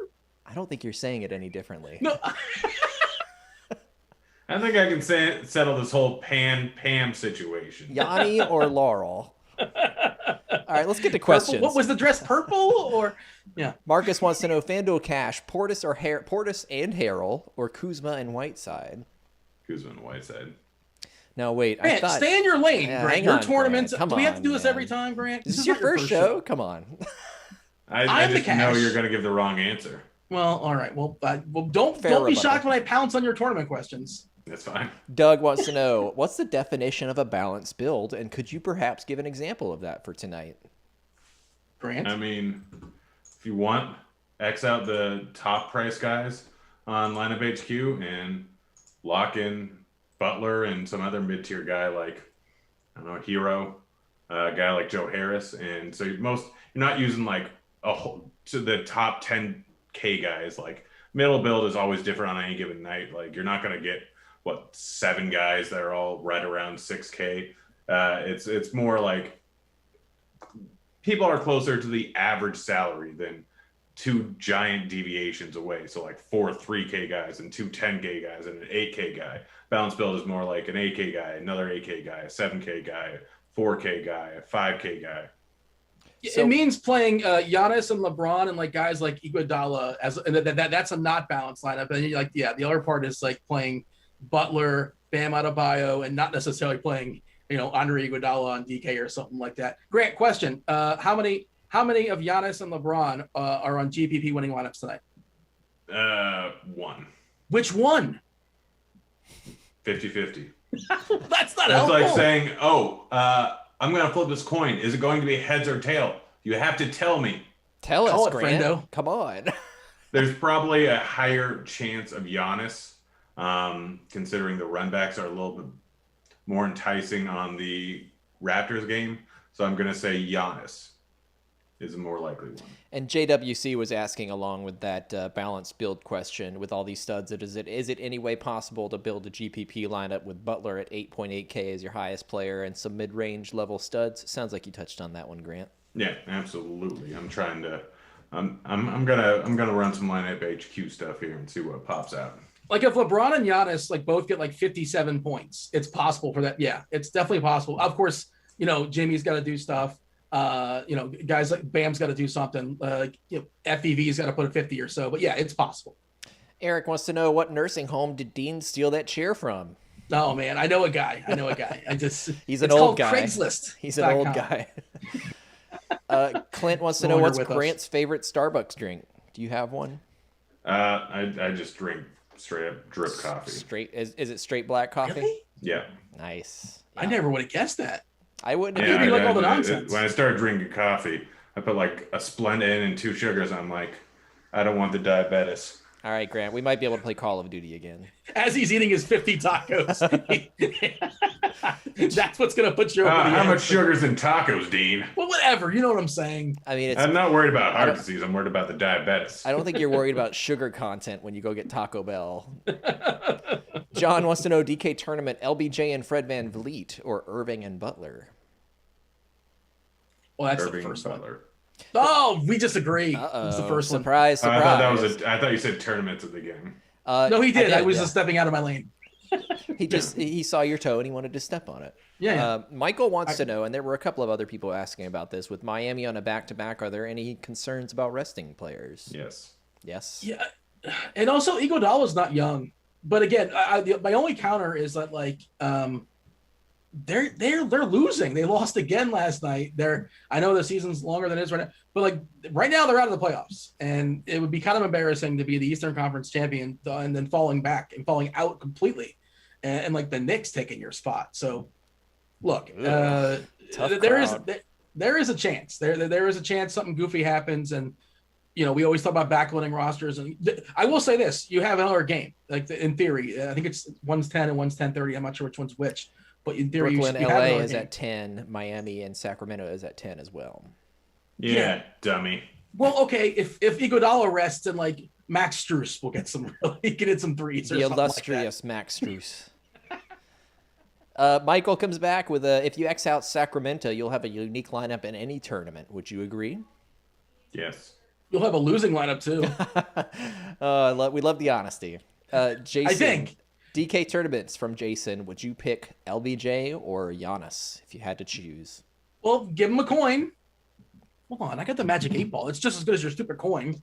I don't think you're saying it any differently. No. I think I can settle this whole Pam situation. Yanni or Laurel? All right, let's get to questions. Purple. What was the dress? Purple or yeah? Marcus wants to know FanDuel Cash, Portis and Harrell, or Kuzma and Whiteside. Kuzma and Whiteside. No, wait. Grant, stay in your lane, Grant. Your tournaments. Do we have to do this every time, Grant? This is your first show. Come on. I just know you're going to give the wrong answer. Well, all right. Well, don't be shocked when I pounce on your tournament questions. That's fine. Doug wants to know, what's the definition of a balanced build, and could you perhaps give an example of that for tonight? Grant? I mean, if you want, X out the top price guys on Lineup HQ and lock in Butler and some other mid-tier guy like, I don't know, Hero, a guy like Joe Harris. And so you're not using like to the top 10K guys. Like middle build is always different on any given night. Like you're not going to get 7 guys that are all right around 6K. It's more like people are closer to the average salary than 2 giant deviations away. So like 4 3K guys and 2 10K guys and an 8K guy. Balance build is more like an 8K guy, another 8K guy, a 7K guy, a 4K guy, a 5K guy. It means playing Giannis and LeBron and like guys like Iguodala that's a not balanced lineup. And the other part is like playing Butler, Bam Adebayo, and not necessarily playing Andre Iguodala on DK or something like that. Grant, question: how many of Giannis and LeBron are on GPP winning lineups tonight? 1. Which one? 50-50. That's not helpful. That's like saying, I'm going to flip this coin. Is it going to be heads or tail? You have to tell me. Tell us, Grant. Friendo. Come on. There's probably a higher chance of Giannis, considering the runbacks are a little bit more enticing on the Raptors game. So I'm going to say Giannis is a more likely one. And JWC was asking, along with that balanced build question, with all these studs, is it any way possible to build a GPP lineup with Butler at 8.8K as your highest player and some mid-range level studs? Sounds like you touched on that one, Grant. Yeah, absolutely. I'm trying to. I'm gonna run some lineup HQ stuff here and see what pops out. Like if LeBron and Giannis both get 57 points, it's possible for that. Yeah, it's definitely possible. Of course, Jimmy's got to do stuff. Guys like Bam's got to do something. FEV's got to put a 50 or so. But yeah, it's possible. Eric wants to know, what nursing home did Dean steal that chair from? Oh man, I know a guy. He's an old guy. Craigslist. He's an old guy. Clint wants to know, what's Grant's favorite Starbucks drink? Do you have one? I just drink straight up drip coffee. Is it straight black coffee? Really? Yeah. Nice. I never would have guessed that. I wouldn't have. Yeah, all the nonsense. When I started drinking coffee, I put like a Splenda in and 2 sugars. I'm like, I don't want the diabetes. All right, Grant, we might be able to play Call of Duty again. As he's eating his 50 tacos. That's what's going to put you over the how much sugar's in tacos, Dean? Well, whatever. You know what I'm saying. I mean, I'm not worried about heart disease. I'm worried about the diabetes. I don't think you're worried about sugar content when you go get Taco Bell. John wants to know, DK tournament, LBJ and Fred Van Vliet or Irving and Butler? Well, that's Irving the first Butler. one. Oh, we disagree. It's the first one. Surprise. I thought you said tournaments at the beginning. No, he did. I was just stepping out of my lane. He saw your toe and he wanted to step on it. Yeah. Michael wants to know, and there were a couple of other people asking about this, with Miami on a back-to-back, are there any concerns about resting players? Yes. Yeah. And also, Iguodala's not young. But again, my only counter is that they're losing. They lost again last night. I know the season's longer than it is right now, but right now they're out of the playoffs, and it would be kind of embarrassing to be the Eastern Conference champion and then falling out completely, and the Knicks taking your spot. So, look, there is a chance. There is a chance something goofy happens, and we always talk about backloading rosters. And I will say this: you have another game, in theory. I think it's one's 10 and one's 10:30. I'm not sure which one's which. But in theory, Brooklyn, LA is at 10. Miami and Sacramento is at 10 as well. Yeah, dummy. Well, okay, if Iguodala rests and Max Strus will get some threes. The illustrious Max Strus. Michael comes back with if you X out Sacramento, you'll have a unique lineup in any tournament. Would you agree? Yes. You'll have a losing lineup too. We love the honesty. Jason, I think. DK tournaments from Jason. Would you pick LBJ or Giannis if you had to choose? Well, give him a coin. Hold on, I got the magic 8-ball. It's just as good as your stupid coin.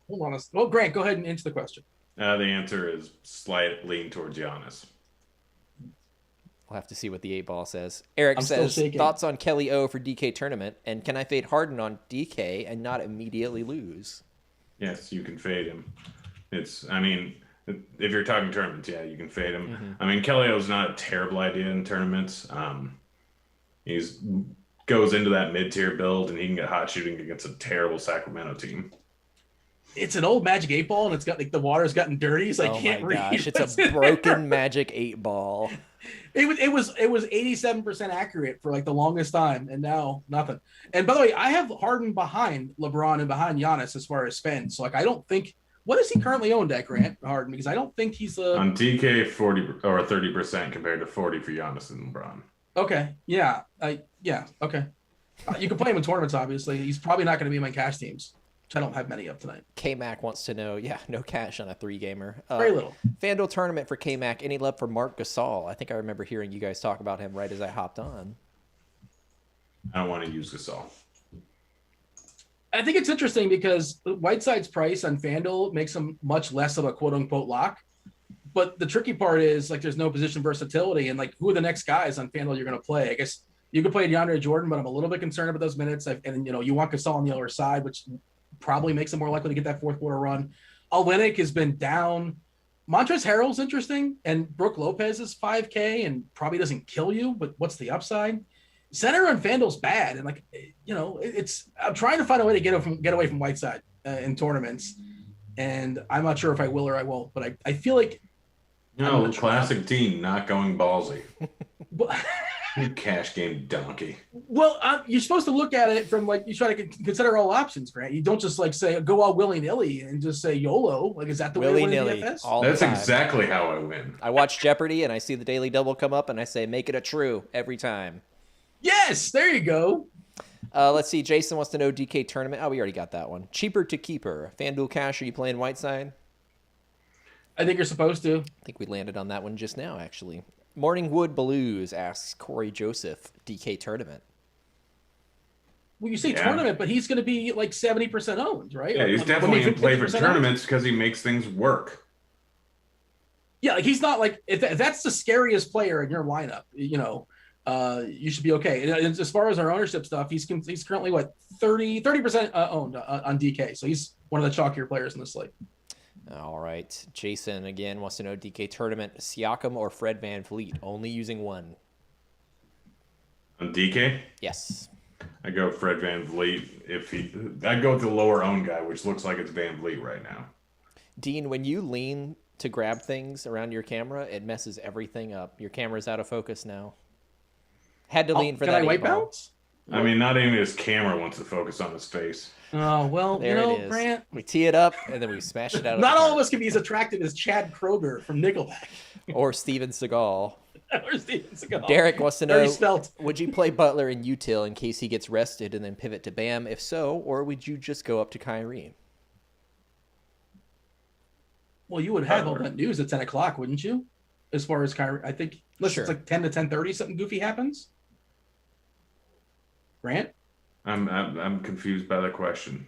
Hold on. Well, Grant, go ahead and answer the question. The answer is slight lean towards Giannis. We'll have to see what the 8-ball says. Eric says, thoughts on Kelly O for DK tournament, and can I fade Harden on DK and not immediately lose? Yes, you can fade him. If you're talking tournaments, yeah, you can fade him. Mm-hmm. Kelly O's not a terrible idea in tournaments. He's goes into that mid-tier build, and he can get hot shooting against a terrible Sacramento team. It's an old magic 8-ball, and it's got the water's gotten dirty, so I can't read. Gosh, it's a broken magic 8-ball. It was 87% accurate for the longest time, and now nothing. And by the way, I have Harden behind LeBron and behind Giannis as far as spend. So I don't think. What is he currently owned at, Grant Harden? Because I don't think he's on DK 40 or 30% compared to 40 for Giannis and LeBron. Okay, yeah, okay. You can play him in tournaments. Obviously, he's probably not going to be in my cash teams, which I don't have many of tonight. K-Mac wants to know, no cash on a 3-gamer. Very little. FanDuel tournament for K-Mac. Any love for Marc Gasol? I think I remember hearing you guys talk about him right as I hopped on. I don't want to use Gasol. I think it's interesting because Whiteside's price on FanDuel makes him much less of a quote-unquote lock. But the tricky part is there's no position versatility, and who are the next guys on FanDuel you're going to play? I guess you could play DeAndre Jordan, but I'm a little bit concerned about those minutes. And you want Gasol on the other side, which probably makes him more likely to get that fourth quarter run. Olynyk has been down. Montrezl Harrell's interesting, and Brooke Lopez is 5K and probably doesn't kill you, but what's the upside? Center on FanDuel's bad, and I'm trying to find a way to get away from Whiteside in tournaments, and I'm not sure if I will or I won't. But I feel like classic team not going ballsy. Cash game donkey. Well, you're supposed to look at it from you try to consider all options, Grant. You don't just say go all willy nilly and just say YOLO. Is that the way to win DFS? That's exactly how I win. I watch Jeopardy and I see the daily double come up and I say make it a true every time. Yes, there you go. Let's see. Jason wants to know DK tournament. Oh, we already got that one. Cheaper to keeper. FanDuel cash. Are you playing Whiteside? I think you're supposed to. I think we landed on that one just now, actually. Morningwood Blues asks Corey Joseph, DK tournament. you say tournament, but he's going to be like 70% owned, right? Yeah, he's definitely in play for tournaments because he makes things work. Yeah, like he's not like if that's the scariest player in your lineup, you should be okay. And as far as our ownership stuff, he's currently what 30% owned on DK, so he's one of the chalkier players in the slate. All right, Jason again wants to know DK tournament: Siakam or Fred VanVleet? Only using one. On DK? Yes. I go Fred VanVleet. I'd go with the lower owned guy, which looks like it's VanVleet right now. Dean, when you lean to grab things around your camera, it messes everything up. Your camera's out of focus now. Had to lean for that. Can I white balance? I mean, not even his camera wants to focus on his face. Oh, well, there it is. Grant. We tee it up, and then we smash it out. Not all of us can be as attractive as Chad Kroger from Nickelback. Or Steven Seagal. Or Steven Seagal. Derek wants to know, spelt. Would you play Butler in util in case he gets rested and then pivot to Bam? If so, or would you just go up to Kyrie? Well, you would have all that news at 10 o'clock, wouldn't you? As far as Kyrie, I think, unless it's like 10 to 10:30, something goofy happens. Grant? I'm confused by the question.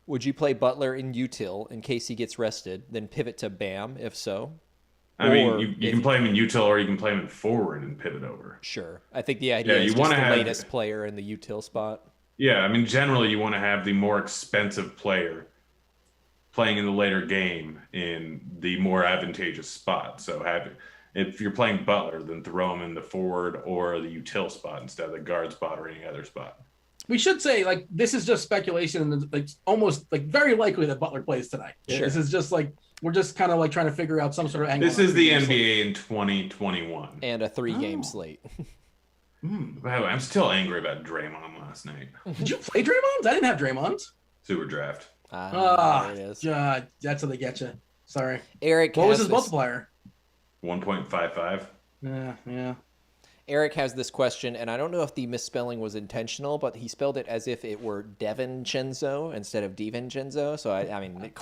Would you play Butler in util in case he gets rested, then pivot to Bam? If so, I mean, you can play him in util or you can play him in forward and pivot over. Sure, I think the idea is just the latest player in the util spot. Yeah, I mean, generally you want to have the more expensive player playing in the later game in the more advantageous spot. So if you're playing Butler, then throw him in the forward or the util spot instead of the guard spot or any other spot. We should say, like, this is just speculation and like almost like very likely that Butler plays tonight. Sure. This is just like we're just kind of like trying to figure out some sort of angle. This is the NBA in 2021 and a 3-game slate. By the way, I'm still angry about Draymond last night. Did you play Draymond? I didn't have Draymond. Super draft. There it is. God, that's how they get you. Sorry, Eric. What was his multiplier? 1.55. Yeah. Eric has this question, and I don't know if the misspelling was intentional, but he spelled it as if it were DiVincenzo instead of DiVincenzo. So, I mean,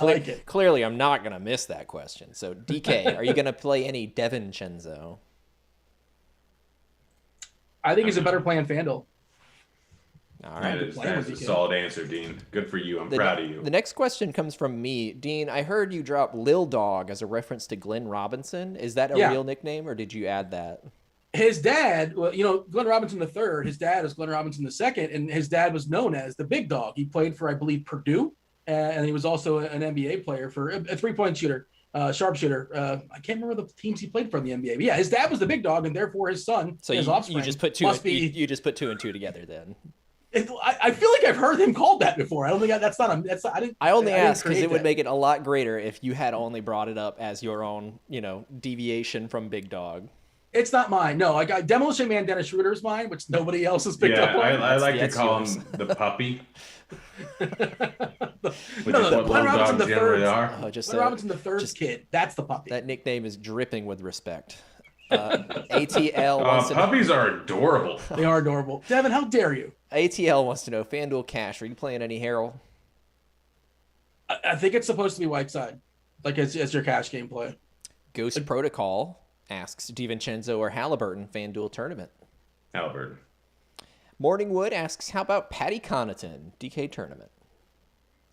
clearly I'm not going to miss that question. So, DK, are you going to play any DiVincenzo? I think he's a better play in FanDuel. All right. That's a solid answer, Dean. Good for you. I'm proud of you. The next question comes from me. Dean, I heard you drop Lil Dog as a reference to Glenn Robinson. Is that a real nickname, or did you add that? His dad, well, Glenn Robinson III, his dad is Glenn Robinson II, and his dad was known as the Big Dog. He played for, I believe, Purdue, and he was also an NBA player for a three-point shooter, sharpshooter. I can't remember the teams he played for in the NBA. But yeah, his dad was the Big Dog, and therefore his son, his offspring, you just put you just put 2 and 2 together then. I feel like I've heard him called that before. I don't think I only asked because it would make it a lot greater if you had only brought it up as your own, deviation from Big Dog. It's not mine. No, I got Demolition Man Dennis Schroeder's mine, which nobody else has picked up on. I like to call him the puppy. Glenn Robinson III's Glenn Robinson III's kid. That's the puppy. That nickname is dripping with respect. ATL. Puppies are adorable. They are adorable. Devin, how dare you? ATL wants to know, FanDuel Cash, are you playing any Harrell? I think it's supposed to be Whiteside, like as your cash game play. Ghost Protocol asks, DiVincenzo or Halliburton FanDuel tournament? Halliburton. Morningwood asks, how about Patty Connaughton, DK tournament?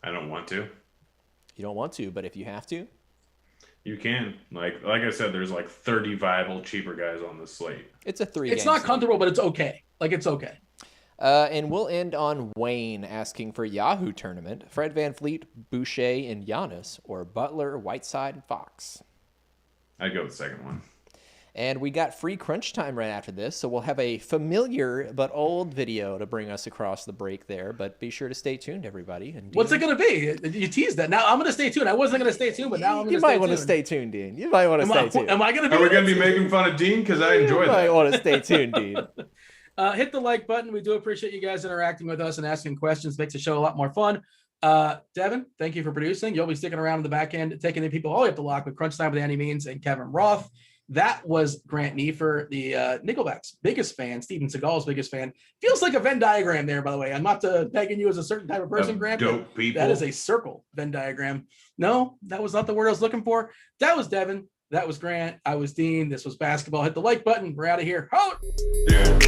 I don't want to. You don't want to, but if you have to? You can. Like I said, there's like 30 viable, cheaper guys on the slate. It's a 3-game It's not slate. comfortable, but it's okay. Like, it's okay. And we'll end on Wayne asking for Yahoo tournament. Fred VanVleet, Boucher, and Giannis, or Butler, Whiteside, and Fox. I'd go with the second one. And we got free crunch time right after this, so we'll have a familiar but old video to bring us across the break there. But be sure to stay tuned, everybody. And what's it going to be? You teased that. Now I'm going to stay tuned. I wasn't going to stay tuned, but now I'm going to stay tuned. You might want to stay tuned, Dean. You might want to stay tuned. Am I going to be? Are we going to be making fun of Dean? Because I enjoy that. You might want to stay tuned, Dean. Hit the like button. We do appreciate you guys interacting with us and asking questions. Makes the show a lot more fun. Devin, thank you for producing. You'll be sticking around in the back end, taking in people all the way up the lock with Crunch Time with Andy Means and Kevin Roth. That was Grant Neefer, the Nickelback's biggest fan, Steven Seagal's biggest fan. Feels like a Venn diagram there, by the way. I'm not pegging you as a certain type of person, Grant. Dope people. That is a circle Venn diagram. No, that was not the word I was looking for. That was Devin. That was Grant. I was Dean. This was basketball. Hit the like button. We're out of here. Out. Yeah.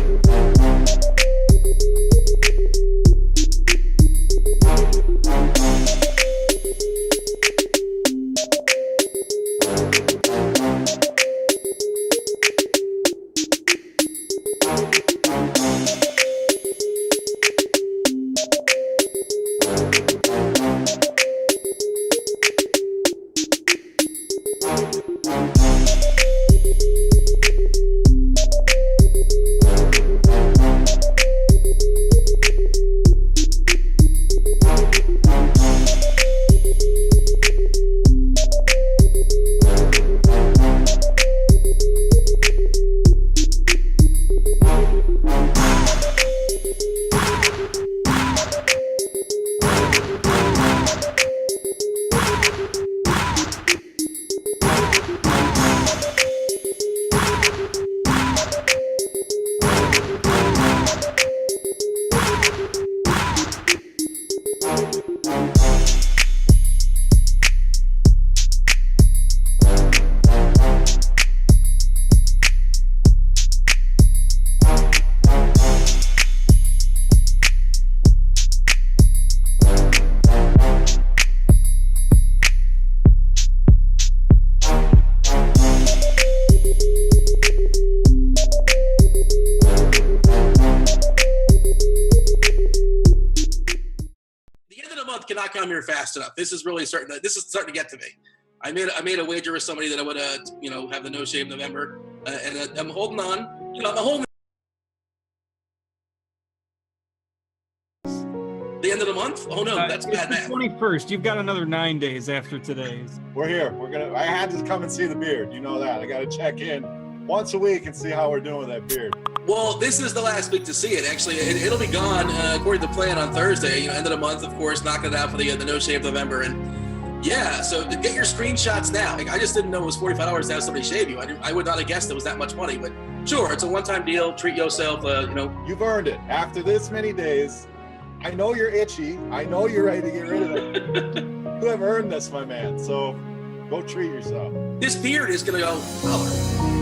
not come here fast enough. This is starting to get to me. I made a wager with somebody that I would, have the No Shave November, and I'm holding on. I'm holding. The end of the month? Oh no, that's bad math. 21st. You've got another 9 days after today's. We're here. I had to come and see the beard. You know that. I got to check in once a week and see how we're doing with that beard. Well, this is the last week to see it. Actually, it'll be gone according to plan on Thursday. End of the month, of course, knocking it out for the No Shave November. And yeah, so get your screenshots now. I just didn't know it was $45 to have somebody shave you. I would not have guessed it was that much money, but sure, it's a one-time deal. Treat yourself. You've earned it. After this many days, I know you're itchy. I know you're ready to get rid of it. You have earned this, my man. So go treat yourself. This beard is going to go color.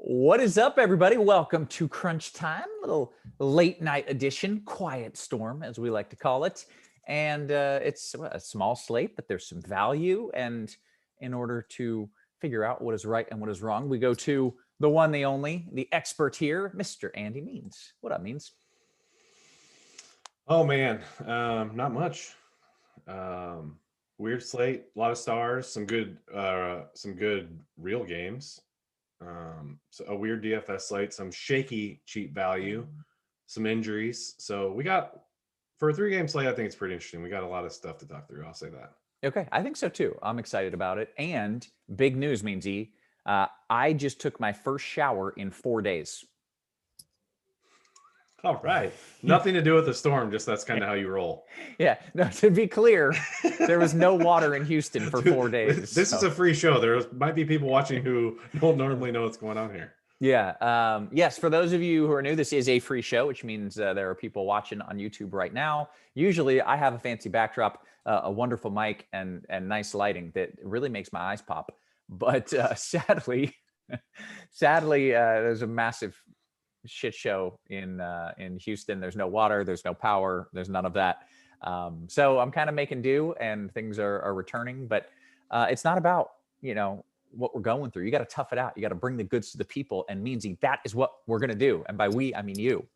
What is up, everybody? Welcome to Crunch Time, little late night edition, quiet storm, as we like to call it. And it's a small slate, but there's some value. And in order to figure out what is right and what is wrong, we go to the one, the only, the expert here, Mr. Andy Means. What up, Means? Oh man, not much. Weird slate, a lot of stars, some good real games. So a weird DFS slate, some shaky cheap value, some injuries. So we got, for a 3-game slate, I think it's pretty interesting. We got a lot of stuff to talk through. I'll say that. Okay, I think so too. I'm excited about it. And big news, Means I just took my first shower in 4 days. All right. Nothing to do with the storm, just that's kind of how you roll. Yeah. No, to be clear, there was no water in Houston for 4 days. This is a free show. There might be people watching who don't normally know what's going on here. Yeah. Yes, for those of you who are new, this is a free show, which means there are people watching on YouTube right now. Usually I have a fancy backdrop, a wonderful mic, and nice lighting that really makes my eyes pop. But sadly, there's a massive shit show in Houston. There's no water, there's no power, there's none of that. So I'm kind of making do, and things are returning, but it's not about, what we're going through. You got to tough it out. You got to bring the goods to the people, and Meansy, that is what we're going to do. And by we, I mean you.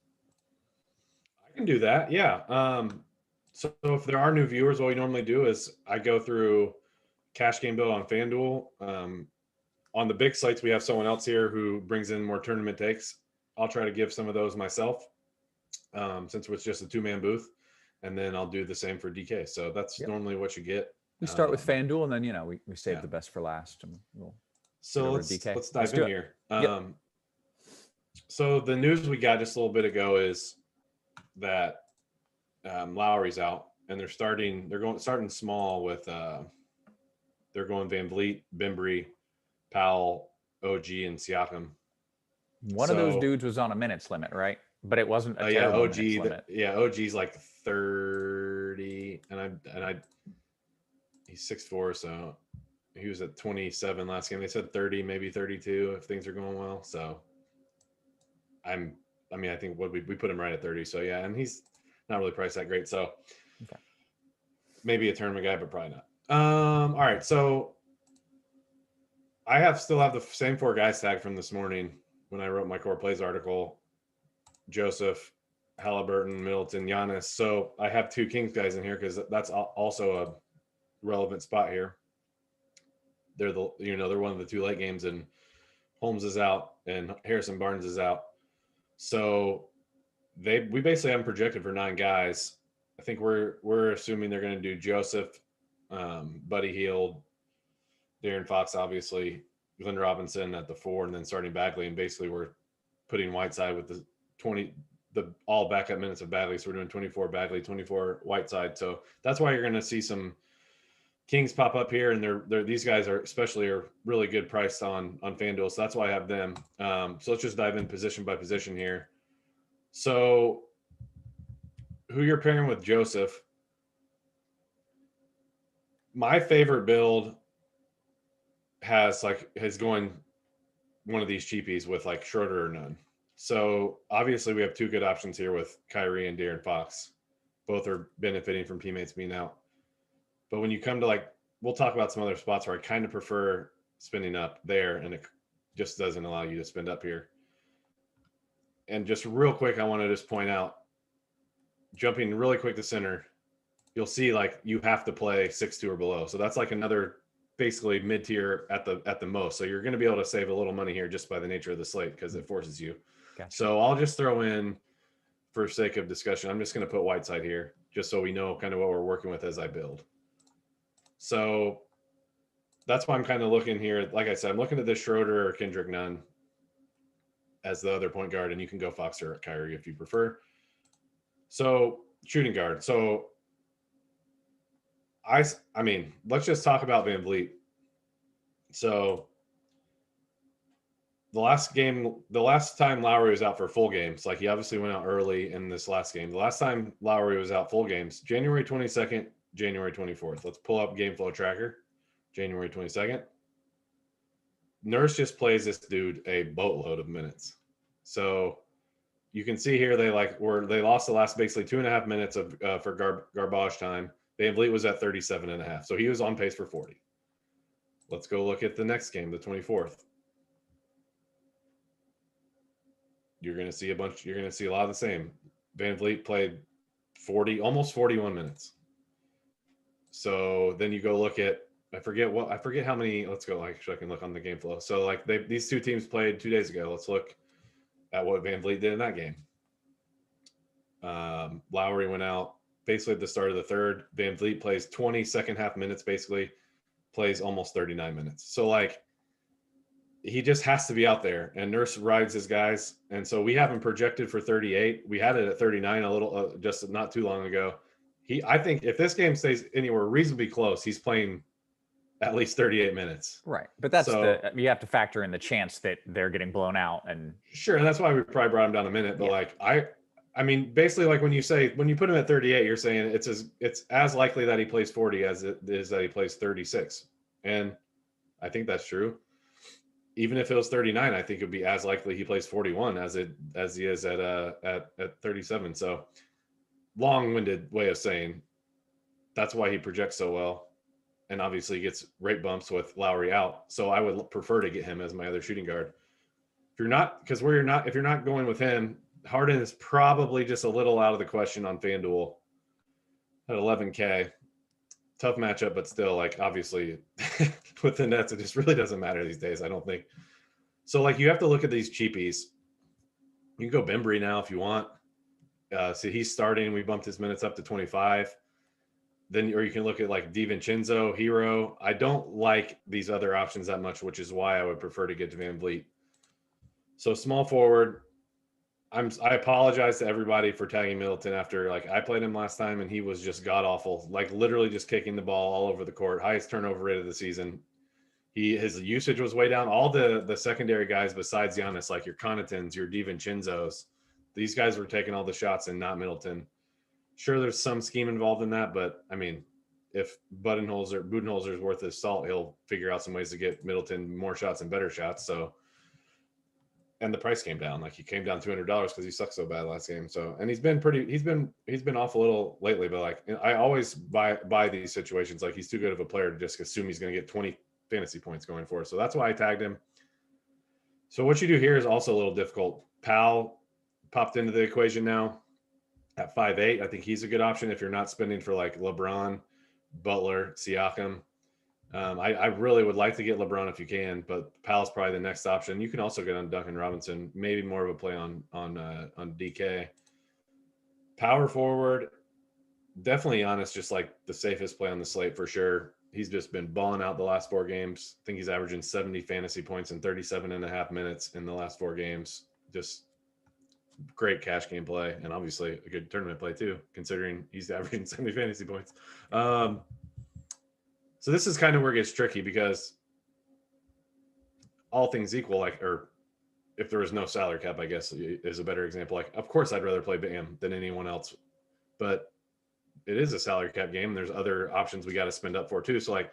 I can do that. Yeah. So if there are new viewers, what we normally do is I go through cash game build on FanDuel. On the big sites, we have someone else here who brings in more tournament takes. I'll try to give some of those myself, since it's just a 2-man booth, and then I'll do the same for DK. So that's normally what you get. We start with FanDuel, and then we save the best for last. And let's dive in here. So the news we got just a little bit ago is that Lowry's out, and they're starting small with they're going Van Vliet, Bembry, Powell, OG, and Siakam. One of those dudes was on a minutes limit, right? But it wasn't a terrible minutes limit. OG's like 30, and he's 6'4", so he was at 27 last game. They said 30, maybe 32 if things are going well. So I think we put him right at 30. So yeah, and he's not really priced that great. So maybe a tournament guy, but probably not. All right, so I still have the same 4 guys tagged from this morning when I wrote my core plays article: Joseph, Halliburton, Middleton, Giannis. So I have 2 Kings guys in here because that's also a relevant spot here. They're one of the 2 late games, and Holmes is out and Harrison Barnes is out. So we basically have them projected for 9 guys. I think we're assuming they're going to do Joseph, Buddy Hield, De'Aaron Fox, obviously, Glenn Robinson at the 4, and then starting Bagley. And basically we're putting Whiteside with the all backup minutes of Bagley. So we're doing 24 Bagley, 24 Whiteside. So that's why you're going to see some Kings pop up here, and these guys are really good priced on FanDuel. So that's why I have them. So let's just dive in position by position here. So who you're pairing with Joseph, my favorite build has going one of these cheapies with like Schroeder or none. So obviously we have 2 good options here with Kyrie and De'Aaron Fox. Both are benefiting from teammates being out. But when you come to we'll talk about some other spots where I kind of prefer spending up there, and it just doesn't allow you to spend up here. And just real quick, I want to just point out, jumping really quick to center, you'll see you have to play 6-2 or below. So that's another basically mid-tier at the most. So you're going to be able to save a little money here just by the nature of the slate because it forces you. Gotcha. So I'll just throw in, for sake of discussion, I'm just going to put Whiteside here just so we know kind of what we're working with as I build. So that's why I'm kind of looking here. Like I said, I'm looking at this Schroeder or Kendrick Nunn as the other point guard, and you can go Fox or Kyrie if you prefer. So shooting guard. So I mean, let's just talk about Van Vliet. So the last time Lowry was out for full games, he obviously went out early in this last game. The last time Lowry was out full games, January 22nd, January 24th. Let's pull up game flow tracker. January 22nd. Nurse just plays this dude a boatload of minutes. So you can see here they lost the last basically 2.5 minutes of for garbage time. Van Vliet was at 37.5, so he was on pace for 40. Let's go look at the next game, the 24th. You're going to see a lot of the same. Van Vliet played almost 41 minutes. So then you go look at, I forget how many, let's go, actually I can look on the game flow. So like these two teams played 2 days ago. Let's look at what Van Vliet did in that game. Lowry went out basically at the start of the third. Van Vliet plays 20 second half minutes, basically plays almost 39 minutes. So like, he just has to be out there, and Nurse rides his guys. And so we have him projected for 38. We had it at 39 a little, just not too long ago. I think if this game stays anywhere reasonably close, he's playing at least 38 minutes. Right. But that's you have to factor in the chance that they're getting blown out. And sure. And that's why we probably brought him down a minute. But like, I mean, basically like when you put him at 38, you're saying it's as likely that he plays 40 as it is that he plays 36. And I think that's true. Even if it was 39, I think it would be as likely he plays 41 as he is at 37. So long-winded way of saying that's why he projects so well. And obviously he gets rate bumps with Lowry out. So I would prefer to get him as my other shooting guard. If you're not going with him, Harden is probably just a little out of the question on FanDuel at 11K. Tough matchup, but still, like, obviously with the Nets, it just really doesn't matter these days, I don't think. So like, you have to look at these cheapies. You can go Bembry now if you want. So he's starting. We bumped his minutes up to 25. Then, or you can look at like DiVincenzo, Hero. I don't like these other options that much, which is why I would prefer to get to Van Vliet. So small forward. I apologize to everybody for tagging Middleton after, like, I played him last time and he was just god awful, like literally just kicking the ball all over the court. Highest turnover rate of the season. His usage was way down. All the secondary guys besides Giannis, like your Connaughtons, your DiVincenzos, these guys were taking all the shots and not Middleton. Sure, there's some scheme involved in that, but I mean, if Budenholzer is worth his salt, he'll figure out some ways to get Middleton more shots and better shots. So. And the price came down. Like, he came down $200 because he sucked so bad last game. So, and he's been off a little lately, but like, I always buy these situations. Like, he's too good of a player to just assume he's going to get 20 fantasy points going for. So that's why I tagged him. So what you do here is also a little difficult. Powell popped into the equation now at 5'8". I think he's a good option if you're not spending for like LeBron, Butler, Siakam. I really would like to get LeBron if you can, but Powell's probably the next option. You can also get on Duncan Robinson, maybe more of a play on DK. Power forward, definitely Giannis, just like the safest play on the slate for sure. He's just been balling out the last 4 games. I think he's averaging 70 fantasy points in 37.5 minutes in the last 4 games. Just great cash game play, and obviously a good tournament play too, considering he's averaging 70 fantasy points. So this is kind of where it gets tricky, because all things equal, like, or if there was no salary cap, I guess is a better example. Like, of course I'd rather play Bam than anyone else, but it is a salary cap game. There's other options we got to spend up for too. So like,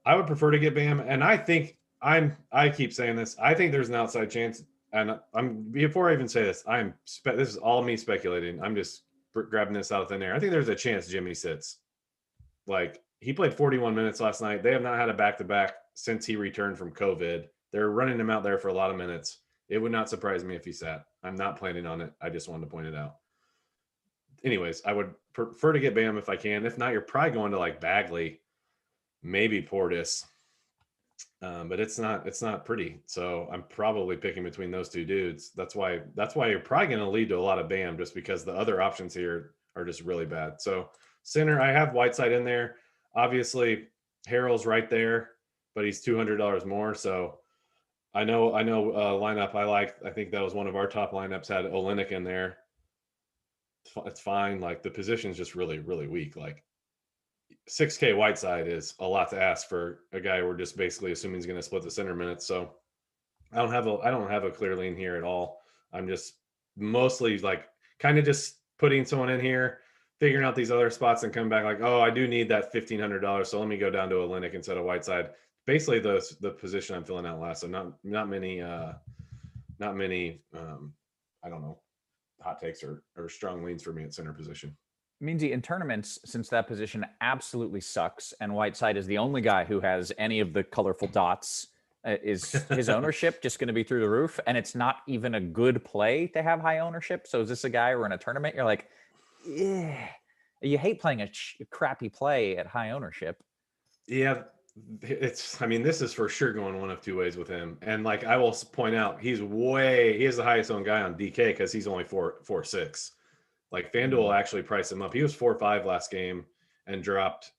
I would prefer to get Bam. And I think I keep saying this. I think there's an outside chance. And before I even say this, this is all me speculating. I'm just grabbing this out of thin air. I think there's a chance Jimmy sits. Like, he played 41 minutes last night. They have not had a back-to-back since he returned from COVID. They're running him out there for a lot of minutes. It would not surprise me if he sat. I'm not planning on it. I just wanted to point it out. Anyways, I would prefer to get Bam if I can. If not, you're probably going to like Bagley, maybe Portis. But it's not pretty. So I'm probably picking between those two dudes. That's why you're probably going to lead to a lot of Bam, just because the other options here are just really bad. So center, I have Whiteside in there. Obviously, Harrell's right there, but he's $200 more. So I know lineup I like. I think that was one of our top lineups, had Olynyk in there. It's fine. Like, the position's just really, really weak. Like, 6K Whiteside is a lot to ask for a guy we're just basically assuming he's going to split the center minutes. So I don't have a clear lean here at all. I'm just mostly like kind of just putting someone in here, figuring out these other spots, and come back like, oh, I do need that $1,500, so let me go down to Olynyk instead of Whiteside. basically the position I'm filling out last. So not many I don't know, hot takes or strong leans for me at center position. Minzy, in tournaments, since that position absolutely sucks, and Whiteside is the only guy who has any of the colorful dots, is his ownership just going to be through the roof? And it's not even a good play to have high ownership. So is this a guy where in a tournament you're like, yeah, you hate playing a crappy play at high ownership? Yeah, I mean, this is for sure going one of two ways with him. And like I will point out, he is the highest owned guy on DK because he's only 4.6. Like FanDuel actually priced him up. He was 4.5 last game and dropped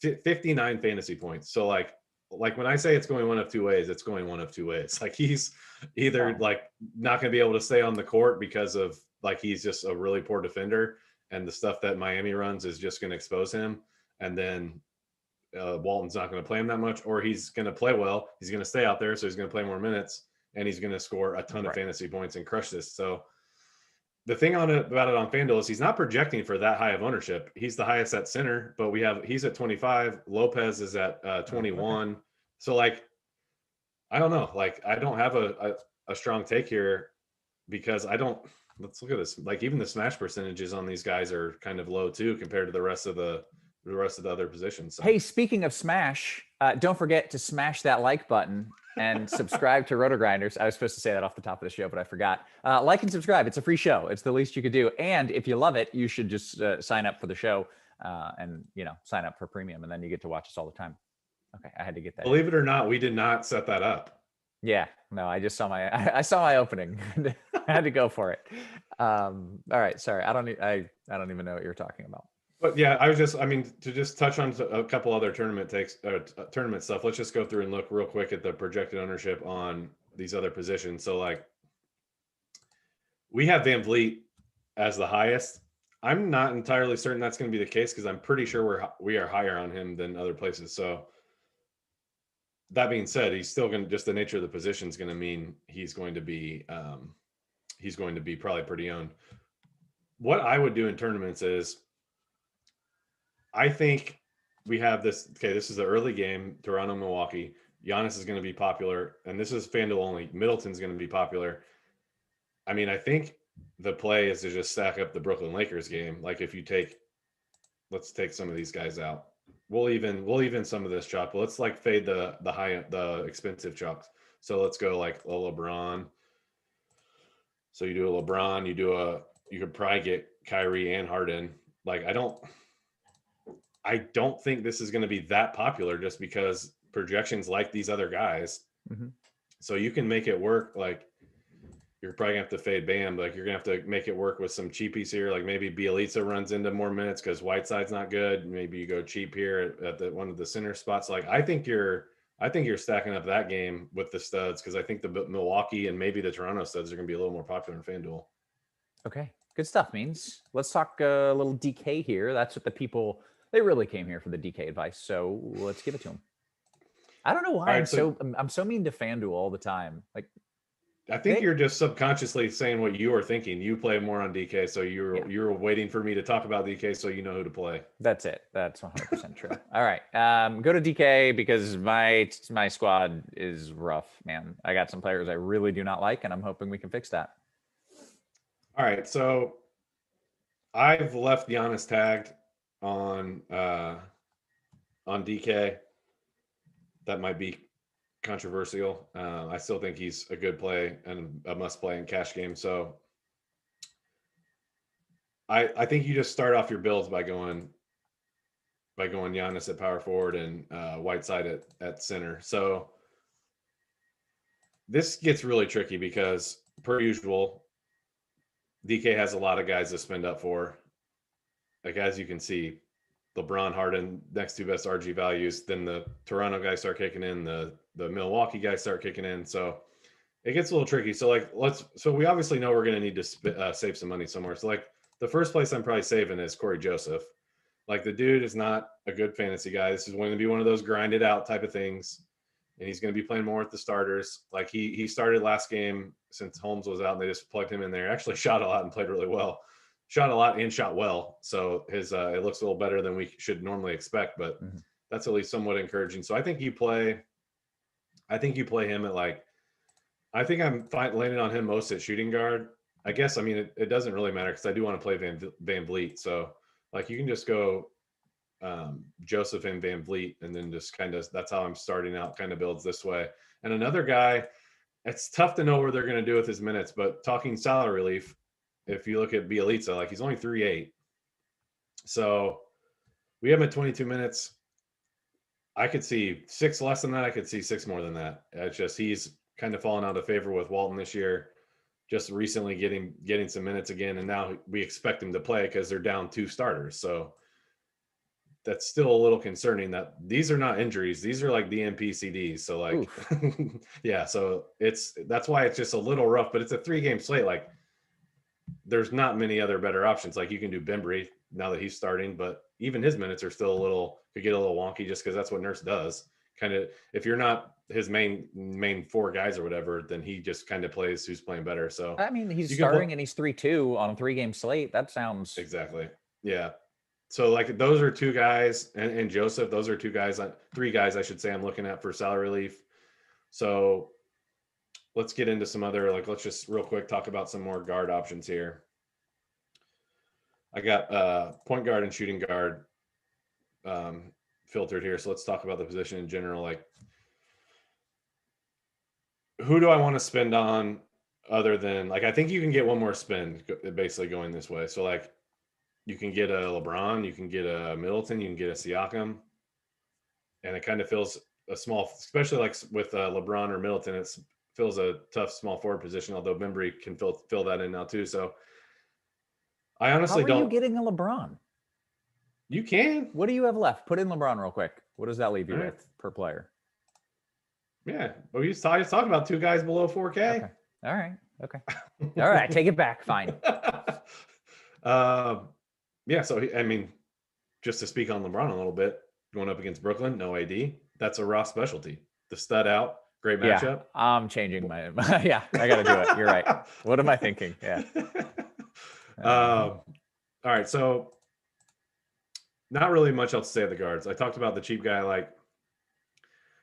59 fantasy points. So like when I say it's going one of two ways, it's going one of two ways. Like he's either like not going to be able to stay on the court because of like he's just a really poor defender, and the stuff that Miami runs is just going to expose him, and then Walton's not going to play him that much, or he's going to play well. He's going to stay out there, so he's going to play more minutes, and he's going to score a ton of fantasy points and crush this. So the thing about it on FanDuel is he's not projecting for that high of ownership. He's the highest at center, but he's at 25. Lopez is at 21. Okay. So like, I don't know. Like I don't have a strong take here because let's look at this. Like even the smash percentages on these guys are kind of low too compared to the rest of the other positions. So. Hey, speaking of smash, don't forget to smash that like button and subscribe to Rotogrinders. I was supposed to say that off the top of the show, but I forgot. Like and subscribe. It's a free show. It's the least you could do. And if you love it, you should just sign up for the show and sign up for premium, and then you get to watch us all the time. Okay, I had to get that. Believe it or not, we did not set that up. Yeah, no, I just saw I saw my opening. I had to go for it. All right, sorry. I don't even know what you're talking about. But yeah, to just touch on a couple other tournament stuff, let's just go through and look real quick at the projected ownership on these other positions. So like we have Van Vliet as the highest. I'm not entirely certain that's going to be the case because I'm pretty sure we are higher on him than other places. So that being said, he's still going to, just the nature of the position is going to mean he's going to be probably pretty owned. What I would do in tournaments is, I think we have this. Okay, this is the early game, Toronto, Milwaukee. Giannis is going to be popular, and this is FanDuel only. Middleton's going to be popular. I mean, I think the play is to just stack up the Brooklyn Lakers game. Like if you let's take some of these guys out. We'll even some of this chalk, but let's like fade the expensive chalks. So let's go like a LeBron. So you do a LeBron, you could probably get Kyrie and Harden. Like I don't think this is going to be that popular just because projections like these other guys. Mm-hmm. So you can make it work. Like you're probably gonna have to fade Bam. Like you're gonna have to make it work with some cheapies here. Like maybe Bielitsa runs into more minutes because Whiteside's not good. Maybe you go cheap here at one of the center spots. Like I think you're stacking up that game with the studs because I think the Milwaukee and maybe the Toronto studs are gonna be a little more popular in FanDuel. Okay, good stuff, Means. Let's talk a little DK here. That's what the people. They really came here for the DK advice, so let's give it to them. I don't know why I'm so mean to FanDuel all the time. Like, I think you're just subconsciously saying what you are thinking. You play more on DK, so you're waiting for me to talk about DK, so you know who to play. That's it. That's 100% true. All right, go to DK because my squad is rough, man. I got some players I really do not like, and I'm hoping we can fix that. All right, so I've left Giannis tagged on DK. That might be controversial. I still think he's a good play and a must play in cash game. So I think you just start off your builds by going Giannis at power forward and Whiteside at center. So this gets really tricky because per usual, DK has a lot of guys to spend up for. Like, as you can see, LeBron, Harden, next two best RG values. Then the Toronto guys start kicking in. The Milwaukee guys start kicking in. So it gets a little tricky. So so we obviously know we're going to need to save some money somewhere. So like the first place I'm probably saving is Corey Joseph. Like the dude is not a good fantasy guy. This is going to be one of those grinded out type of things. And he's going to be playing more with the starters. Like he started last game since Holmes was out and they just plugged him in there. Actually shot a lot and played really well. Shot a lot and shot well. So his it looks a little better than we should normally expect. But that's at least somewhat encouraging. So I think you play him at like, I think I'm fine landing on him most at shooting guard. I guess, I mean, it doesn't really matter because I do want to play Van Vliet. So like you can just go Joseph and Van Vliet, and then just kind of, that's how I'm starting out, kind of builds this way. And another guy, it's tough to know where they're going to do with his minutes, but talking salary relief, if you look at Bielitsa, like he's only 3.8. So we have him at 22 minutes. I could see 6 less than that. I could see 6 more than that. It's just, he's kind of fallen out of favor with Walton this year, just recently getting some minutes again. And now we expect him to play because they're down 2 starters. So that's still a little concerning that these are not injuries. These are like DNP CDs. So like, yeah, so that's why it's just a little rough, but it's a 3-game slate. Like there's not many other better options. Like you can do Bembry now that he's starting, but even his minutes are still could get a little wonky just because that's what Nurse does. Kind of, if you're not his main 4 guys or whatever, then he just kind of plays who's playing better. So I mean, he's starting and he's 3-2 on a 3-game slate. That sounds exactly. Yeah. So like those are 2 guys, and Joseph, those are 2 guys, 3 guys, I should say, I'm looking at for salary relief. So let's get into some other, like, let's just real quick talk about some more guard options here. I got point guard and shooting guard filtered here. So let's talk about the position in general. Like, who do I want to spend on other than, like, I think you can get one more spend basically going this way. So like you can get a LeBron, you can get a Middleton, you can get a Siakam. And it kind of feels a small, especially like with LeBron or Middleton, it feels a tough small forward position, although Bembry can fill that in now too. So I honestly don't. How are you getting a LeBron? You can. What do you have left? Put in LeBron real quick. What does that leave you All right. with per player? Yeah. Well, he's talking about 2 guys below 4K. Okay. All right. Okay. All right. Take it back. Fine. Yeah. So, I mean, just to speak on LeBron a little bit, going up against Brooklyn, no AD. That's a Ross specialty. The stud out. Great matchup. Yeah, I'm changing my yeah, I got to do it. You're right. What am I thinking? Yeah. All right. So not really much else to say at the guards. I talked about the cheap guy. Like,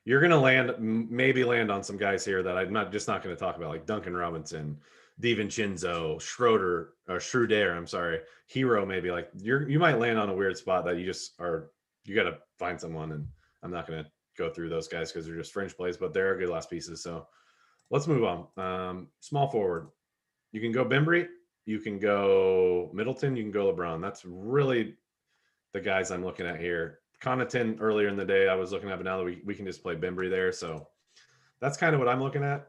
you're going to maybe land on some guys here that I'm not going to talk about, like Duncan Robinson, DiVincenzo, Schroeder, I'm sorry, Hero. Maybe like you might land on a weird spot that you got to find someone. And I'm not going to go through those guys because they're just fringe plays, but they're good last pieces. So let's move on. Small forward. You can go Bembry, you can go Middleton, you can go LeBron. That's really the guys I'm looking at here. Connaughton earlier in the day, I was looking at, but now that we can just play Bembry there. So that's kind of what I'm looking at.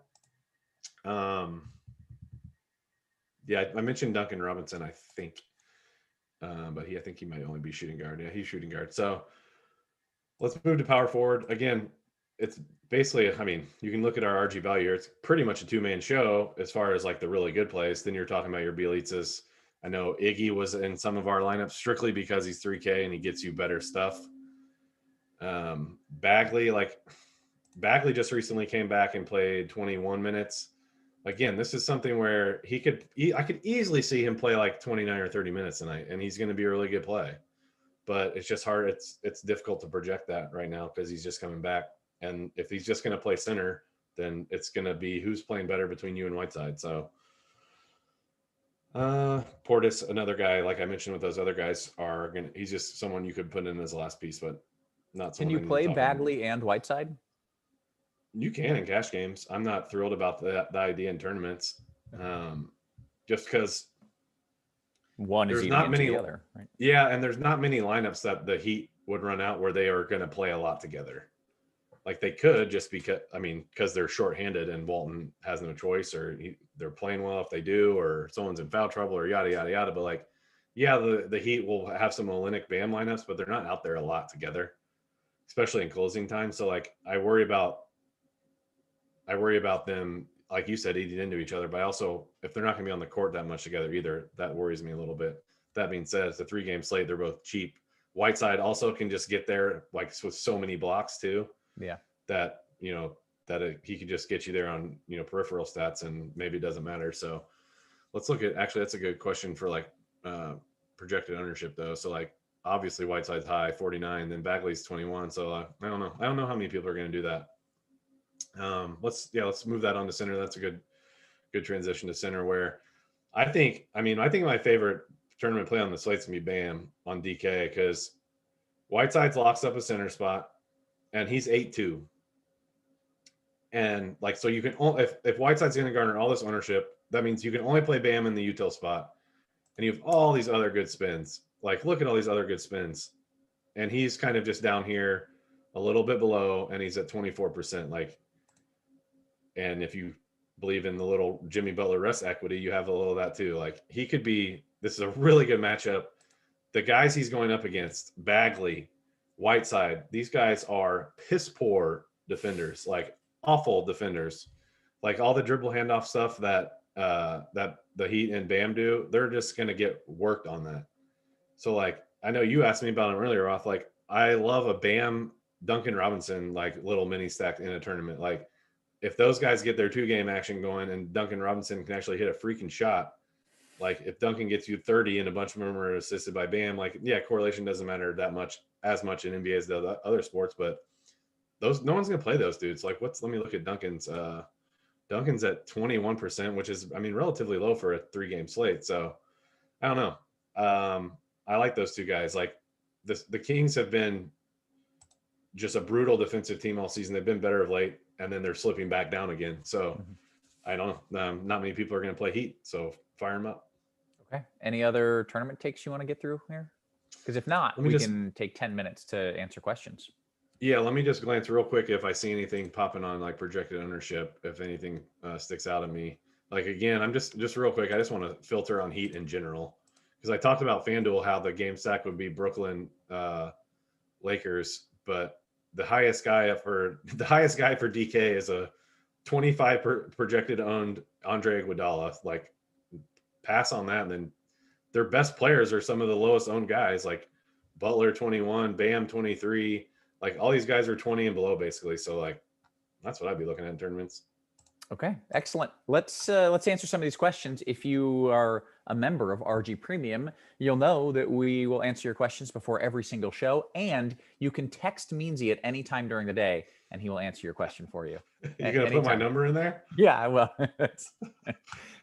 Yeah, I mentioned Duncan Robinson, I think. But I think he might only be shooting guard. Yeah, he's shooting guard. So let's move to power forward. Again, it's basically, I mean, you can look at our RG value here. It's pretty much a 2-man show as far as like the really good plays. Then you're talking about your Bielitsas. I know Iggy was in some of our lineups strictly because he's 3K and he gets you better stuff. Bagley just recently came back and played 21 minutes. Again, this is something where I could easily see him play like 29 or 30 minutes tonight, and he's going to be a really good play. But it's just hard. It's difficult to project that right now because he's just coming back. And if he's just going to play center, then it's going to be who's playing better between you and Whiteside. So Portis, another guy, like I mentioned with those other guys, he's just someone you could put in as a last piece, but not someone. Can you play Bagley and Whiteside? You can in cash games. I'm not thrilled about the idea in tournaments, just because one is not many the other, right? Yeah, and there's not many lineups that the Heat would run out where they are going to play a lot together. Like they could, just because they're shorthanded and Walton has no choice, or they're playing well if they do, or someone's in foul trouble, or yada yada yada. But like, yeah, the Heat will have some Olynyk Bam lineups, but they're not out there a lot together, especially in closing time. So like, I worry about them, like you said, eating into each other. But also, if they're not going to be on the court that much together either, that worries me a little bit. That being said, it's a 3-game slate. They're both cheap. Whiteside also can just get there like with so many blocks too. Yeah. That he could just get you there on peripheral stats, and maybe it doesn't matter. So let's look at, actually that's a good question for like projected ownership though. So like obviously Whiteside's high, 49, then Bagley's 21. So I don't know. I don't know how many people are going to do that. Let's move that on to center. That's a good transition to center, where I think my favorite tournament play on the slate's gonna be Bam on DK, because Whiteside's locks up a center spot and he's 8-2. And like, so you can only, if Whiteside's going to garner all this ownership, that means you can only play Bam in the util spot, and you have all these other good spins. Like, look at all these other good spins, and he's kind of just down here a little bit below, and he's at 24%. Like, and if you believe in the little Jimmy Butler rest equity, you have a little of that too. Like, he could be, this is a really good matchup. The guys he's going up against, Bagley, Whiteside, these guys are piss poor defenders, like awful defenders. Like, all the dribble handoff stuff that the Heat and Bam do, they're just going to get worked on that. So, like, I know you asked me about him earlier, Roth. Like, I love a Bam Duncan Robinson, like, little mini stack in a tournament. Like, if those guys get their 2-game action going and Duncan Robinson can actually hit a freaking shot, like, if Duncan gets you 30 and a bunch of them are assisted by Bam, like, yeah, correlation doesn't matter as much in NBA as the other sports, but no one's going to play those dudes. Like, let me look at Duncan's. Duncan's at 21%, which is, relatively low for a 3-game slate. So I don't know. I like those two guys. Like, the Kings have been just a brutal defensive team all season. They've been better of late, and then they're slipping back down again. So I don't know. Not many people are going to play Heat, so fire them up. Okay. Any other tournament takes you want to get through here? Because if not, we can take 10 minutes to answer questions. Yeah, let me just glance real quick if I see anything popping on, like, projected ownership, if anything sticks out at me. Like, again, I'm just real quick, I just want to filter on Heat in general, because I talked about FanDuel, how the game stack would be Brooklyn Lakers, but the highest guy for DK is a 25 projected owned Andre Iguodala. Like, pass on that, and then their best players are some of the lowest owned guys, like Butler 21, Bam 23. Like, all these guys are 20 and below, basically. So, like, that's what I'd be looking at in tournaments. Okay, excellent. Let's answer some of these questions. If you are a member of RG Premium, you'll know that we will answer your questions before every single show, and you can text Meansy at any time during the day, and he will answer your question for you. You gonna put my number in there? Yeah, well, all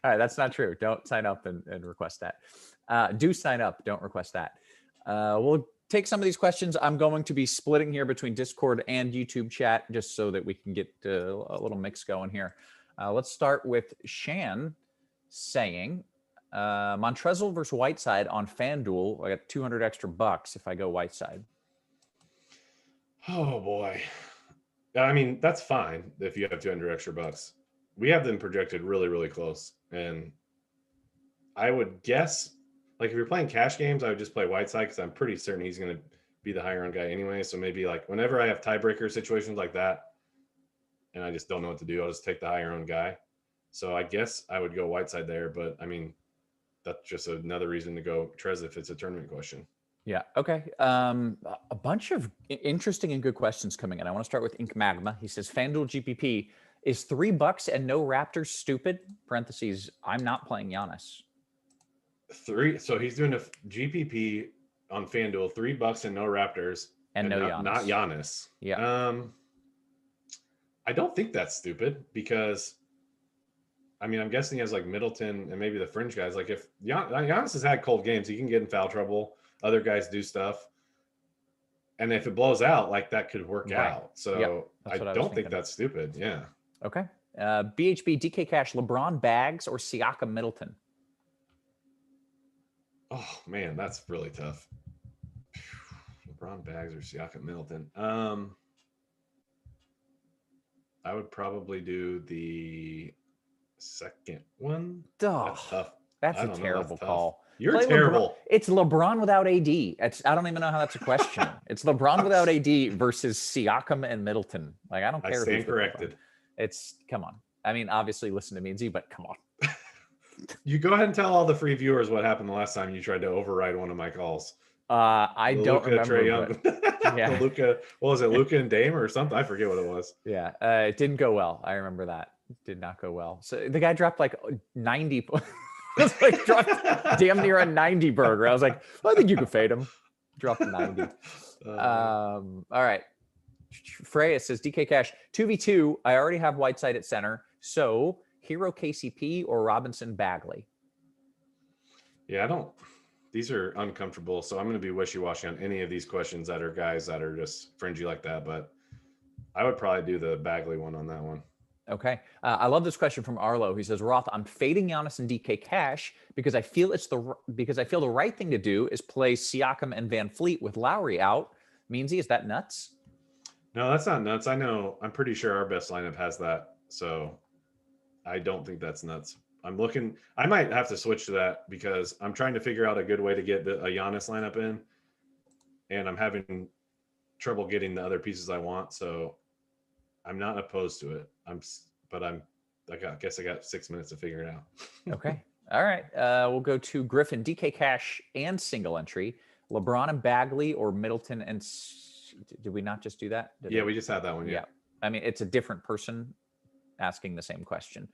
right, that's not true. Don't sign up and request that. Do sign up. Don't request that. We'll take some of these questions. I'm going to be splitting here between Discord and YouTube chat, just so that we can get a little mix going here. Let's start with Shan saying, Montrezl versus Whiteside on FanDuel. I got 200 extra bucks if I go Whiteside. Oh boy. That's fine if you have 200 extra bucks. We have them projected really, really close. And I would guess, like, if you're playing cash games, I would just play Whiteside, because I'm pretty certain he's going to be the higher end guy anyway. So maybe, like, whenever I have tiebreaker situations like that, and I just don't know what to do, I'll just take the higher owned guy. So I guess I would go Whiteside there, but that's just another reason to go Trez if it's a tournament question. Yeah. Okay. A bunch of interesting and good questions coming in. I want to start with Ink Magma. He says, FanDuel GPP is $3 and no Raptors stupid? Parentheses, I'm not playing Giannis. So he's doing a GPP on FanDuel, $3 and no Raptors, and no Giannis. Not Giannis. Yeah. I don't think that's stupid, because I'm guessing he has, like, Middleton and maybe the fringe guys. Like, if Giannis has had cold games, he can get in foul trouble. Other guys do stuff, and if it blows out, like, that could work out. So I don't think that's stupid. Yeah. Okay. BHB, DK Cash, LeBron Bags, or Siakam Middleton? Oh man, that's really tough. LeBron Bags or Siakam Middleton. I would probably do the second one. That's tough. That's a terrible call. You're terrible. LeBron. It's LeBron without AD. I don't even know how that's a question. It's LeBron without AD versus Siakam and Middleton. Like, I don't care. I stand corrected. Come on. Obviously listen to Meansy, but come on. You go ahead and tell all the free viewers what happened the last time you tried to override one of my calls. I don't remember. Yeah. Luka, what was it, Luka and Dame or something? I forget what it was. Yeah, it didn't go well. I remember that. It did not go well. So the guy dropped like 90. Dropped damn near a 90 burger. I was like, I think you could fade him. Drop to 90. All right. Freya says DK Cash 2v2. I already have Whiteside at center. So Hero KCP or Robinson Bagley? Yeah, I don't. These are uncomfortable, so I'm going to be wishy-washy on any of these questions that are guys that are just fringy like that. But I would probably do the Bagley one on that one. Okay. I love this question from Arlo. He says, Roth, I'm fading Giannis and DK Cash because I feel the right thing to do is play Siakam and Van Fleet with Lowry out. Meansy, is that nuts? No, that's not nuts. I'm pretty sure our best lineup has that. So I don't think that's nuts. I might have to switch to that because I'm trying to figure out a good way to get a Giannis lineup in, and I'm having trouble getting the other pieces I want. So I'm not opposed to it. I guess I got 6 minutes to figure it out. Okay. All right. We'll go to Griffin, DK Cash and single entry, LeBron and Bagley or Middleton and did we not just do that? We just had that one. Yeah. I mean, it's a different person asking the same question.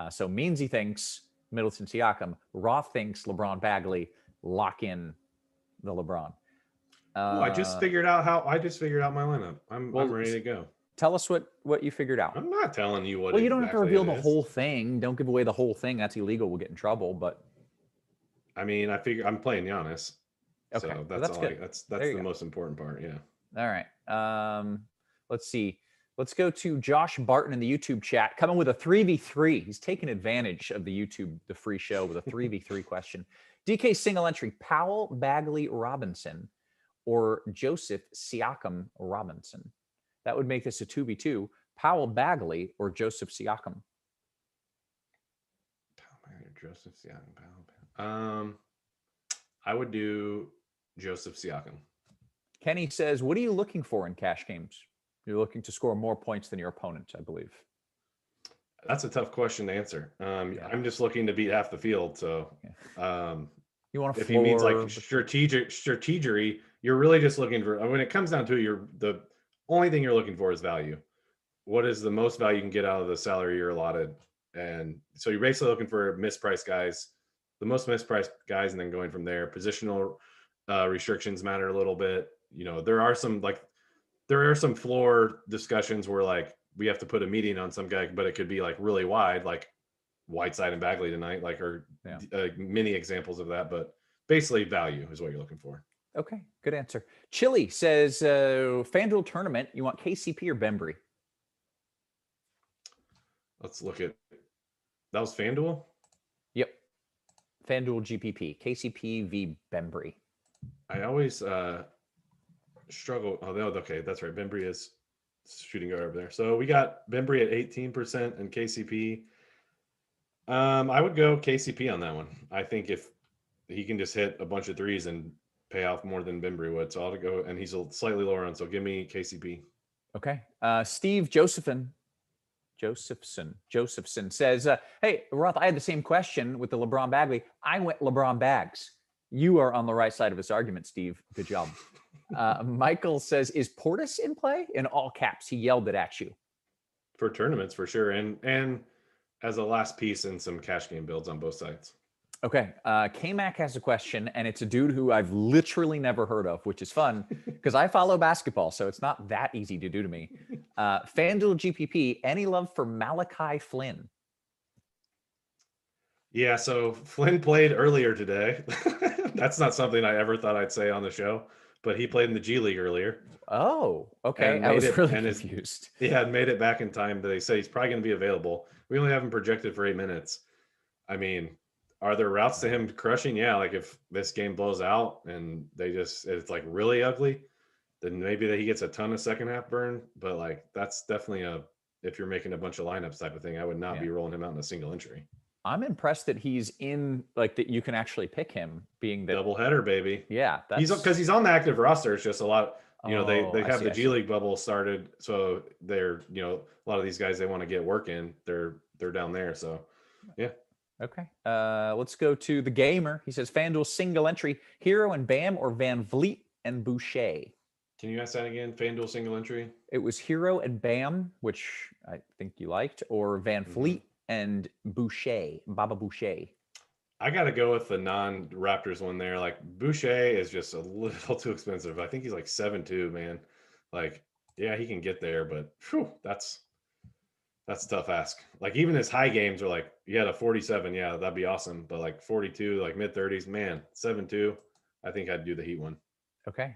So Meansy thinks Middleton Siakam. Roth thinks LeBron Bagley. Lock in the LeBron. I just figured out my lineup. I'm ready to go. Tell us what you figured out. I'm not telling you what. Well, you don't have to reveal the whole thing. Don't give away the whole thing. That's illegal. We'll get in trouble. But I mean, I figure I'm playing Giannis. Okay, so that's good. That's the most important part. Yeah. All right. Let's see. Let's go to Josh Barton in the YouTube chat, coming with a 3v3. He's taking advantage of the free show with a 3v3 question. DK single entry, Powell, Bagley, Robinson, or Joseph, Siakam, Robinson. That would make this a 2v2. Powell, Bagley, or Joseph, Siakam. Joseph, Siakam, Powell. I would do Joseph Siakam. Kenny says, what are you looking for in cash games? You're looking to score more points than your opponent, I believe. That's a tough question to answer. I'm just looking to beat half the field. So you want to if he means like strategery, you're really just looking for, when it comes down to it, the only thing you're looking for is value. What is the most value you can get out of the salary you're allotted? And so you're basically looking for mispriced guys, the most mispriced guys, and then going from there. Positional restrictions matter a little bit. There are some floor discussions where like we have to put a meeting on some guy, but it could be like really wide, like Whiteside and Bagley tonight, many examples of that. But basically, value is what you're looking for. Okay, good answer. Chili says, FanDuel tournament, you want KCP or Bembry? Let's look at that. Was FanDuel? Yep. FanDuel GPP, KCP v Bembry. I always struggle. Oh, okay, that's right. Bembry is shooting guard over there. So we got Bembry at 18% and KCP. I would go KCP on that one. I think if he can just hit a bunch of threes and pay off more than Bembry would, so I'll go. And he's slightly lower on, so give me KCP. Okay. Steve Josephson says, hey, Roth, I had the same question with the LeBron Bagley. I went LeBron Bags. You are on the right side of this argument, Steve. Good job. Michael says, is Portis in play? In all caps, he yelled it at you. For tournaments, for sure. And as a last piece in some cash game builds on both sides. Okay. K-Mac has a question, and it's a dude who I've literally never heard of, which is fun because I follow basketball, so it's not that easy to do to me. FanDuel GPP, any love for Malachi Flynn? Yeah, so Flynn played earlier today. That's not something I ever thought I'd say on the show, but he played in the G League earlier. Oh, okay. I was really confused. And made it back in time. They say he's probably going to be available. We only have him projected for 8 minutes. I mean, are there routes to him crushing? Yeah, like if this game blows out and it's like really ugly, then maybe that he gets a ton of second half burn. But like that's definitely if you're making a bunch of lineups type of thing, I would not be rolling him out in a single entry. I'm impressed that he's in, like, that you can actually pick him, being the double header, baby. Yeah, because he's on the active roster. It's just a lot. They have the G League bubble started, so they're a lot of these guys, they want to get work in. They're down there, so yeah. Okay. Let's go to the gamer. He says FanDuel single entry, Hero and Bam or Van Vliet and Boucher. Can you ask that again? FanDuel single entry. It was Hero and Bam, which I think you liked, or Van Vliet and Boucher, Baba Boucher. I got to go with the non-Raptors one there. Like Boucher is just a little too expensive. I think he's like 7'2", man. Like, yeah, he can get there, but whew, that's a tough ask. Like even his high games are like, yeah, the 47, yeah, that'd be awesome. But like 42, like mid 30s, man, 7'2", I think I'd do the Heat one. Okay.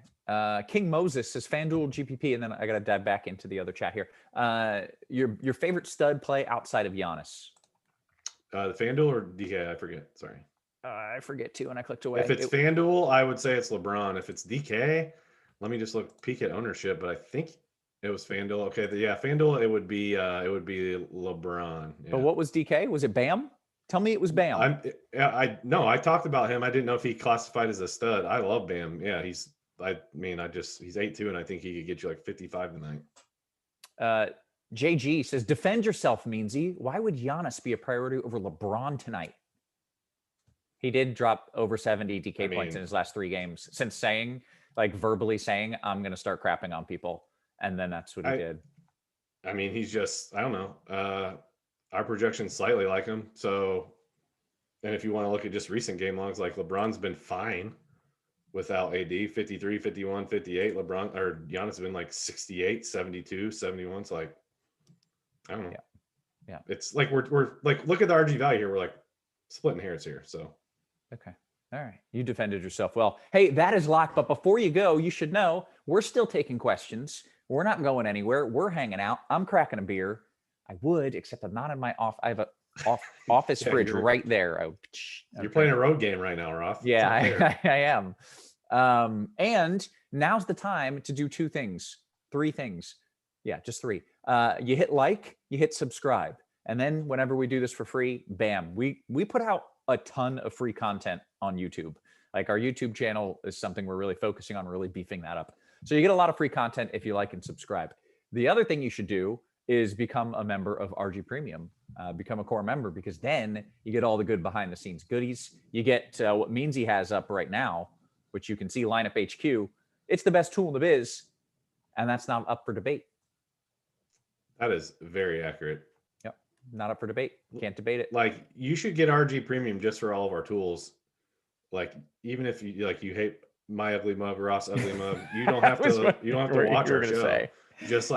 King Moses says FanDuel GPP, and then I got to dive back into the other chat here. Your favorite stud play outside of Giannis? The FanDuel or DK? I forget. Sorry. I forget too, and I clicked away. If it's FanDuel, I would say it's LeBron. If it's DK, let me just peek at ownership, but I think it was FanDuel. Okay, yeah, FanDuel. It would be LeBron. Yeah. But what was DK? Was it Bam? Tell me it was Bam. I talked about him. I didn't know if he classified as a stud. I love Bam. Yeah, he's 8'2", and I think he could get you like 55 tonight. JG says, defend yourself, Meansy. Why would Giannis be a priority over LeBron tonight? He did drop over 70 DK points in his last 3 games since verbally saying, I'm going to start crapping on people. And then that's what he did. I mean, he's just, I don't know. Our projection's slightly like him. So, and if you want to look at just recent game logs, like LeBron's been fine without AD, 53, 51, 58. Giannis has been like 68, 72, 71. So like, I don't know. Yeah. It's like, we're like, look at the RG value here. We're like splitting hairs here. So. Okay. All right. You defended yourself well. Hey, that is locked. But before you go, you should know we're still taking questions. We're not going anywhere. We're hanging out. I'm cracking a beer. I would, except I'm not in my I have a office fridge right there. You're playing a road game right now, Roth. Yeah, I am. And now's the time to do 3 things. Yeah, just 3. You hit like, you hit subscribe. And then whenever we do this for free, bam, we put out a ton of free content on YouTube. Like our YouTube channel is something we're really focusing on, really beefing that up. So you get a lot of free content if you like and subscribe. The other thing you should do is become a member of RG Premium, become a core member, because then you get all the good behind the scenes goodies. You get what Meansy has up right now, which you can see Lineup HQ. It's the best tool in the biz, and that's not up for debate. That is very accurate. Yep. Not up for debate. Can't debate it. Like you should get RG Premium just for all of our tools. Like even if you hate my ugly mug, Ross ugly mug, you don't have to watch our show. Just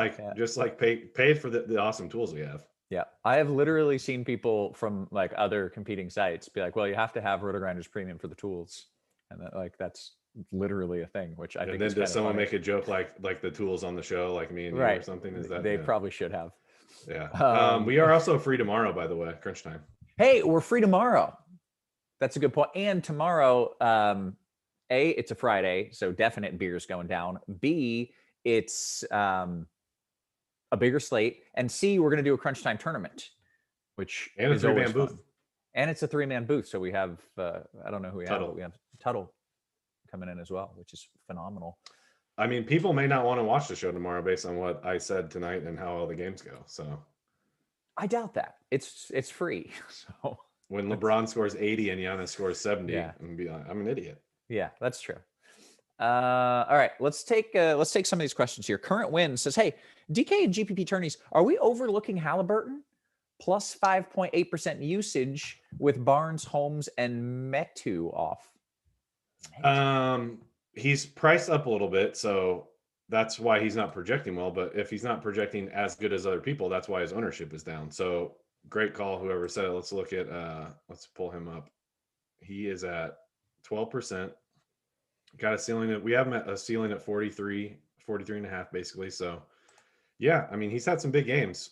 pay for the awesome tools we have. Yeah. I have literally seen people from like other competing sites be like, well, you have to have Rotogrinders Premium for the tools. And that's literally a thing, which I think. And then does someone make a joke like the tools on the show, like me and you or something? Is that they probably should have. Yeah. We are also free tomorrow, by the way, crunch time. Hey, we're free tomorrow. That's a good point. And tomorrow, A, it's a Friday, so definite beers going down. B, it's a bigger slate. And C, we're going to do a crunch time tournament, which is a 3-man booth. And it's a 3-man booth. So we have, I don't know who we have, but we have Tuttle coming in as well, which is phenomenal. I mean, people may not want to watch the show tomorrow based on what I said tonight and how all the games go. So I doubt that. It's free. So when LeBron scores 80 and Giannis scores 70, I'm an idiot. Yeah, that's true. All right, let's take some of these questions here. Current Win says, hey, DK and GPP tourneys, are we overlooking Halliburton? Plus 5.8% usage with Barnes, Holmes, and Metu off. He's priced up a little bit, so that's why he's not projecting well. But if he's not projecting as good as other people, that's why his ownership is down. So great call, whoever said it. Let's look at let's pull him up. He is at 12%. Got a ceiling. We have him at a ceiling at 43 and a half, basically. So yeah, I mean, he's had some big games.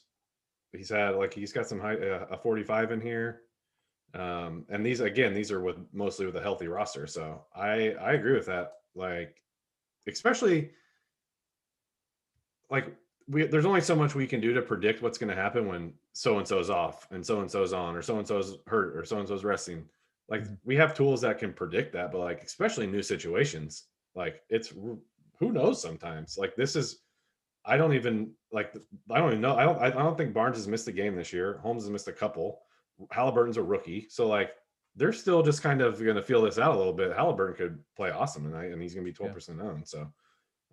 He's got some high, a 45 in here. And these are mostly with a healthy roster. So I agree with that. Like, especially like there's only so much we can do to predict what's going to happen when so-and-so's off and so-and-so's on, or so-and-so's hurt, or so-and-so's resting. Like we have tools that can predict that, but like, especially in new situations, like who knows sometimes. Like I don't even know. I don't think Barnes has missed a game this year. Holmes has missed a couple. Halliburton's a rookie. So like, they're still just kind of going to feel this out a little bit. Halliburton could play awesome tonight, and he's going to be 12% owned. So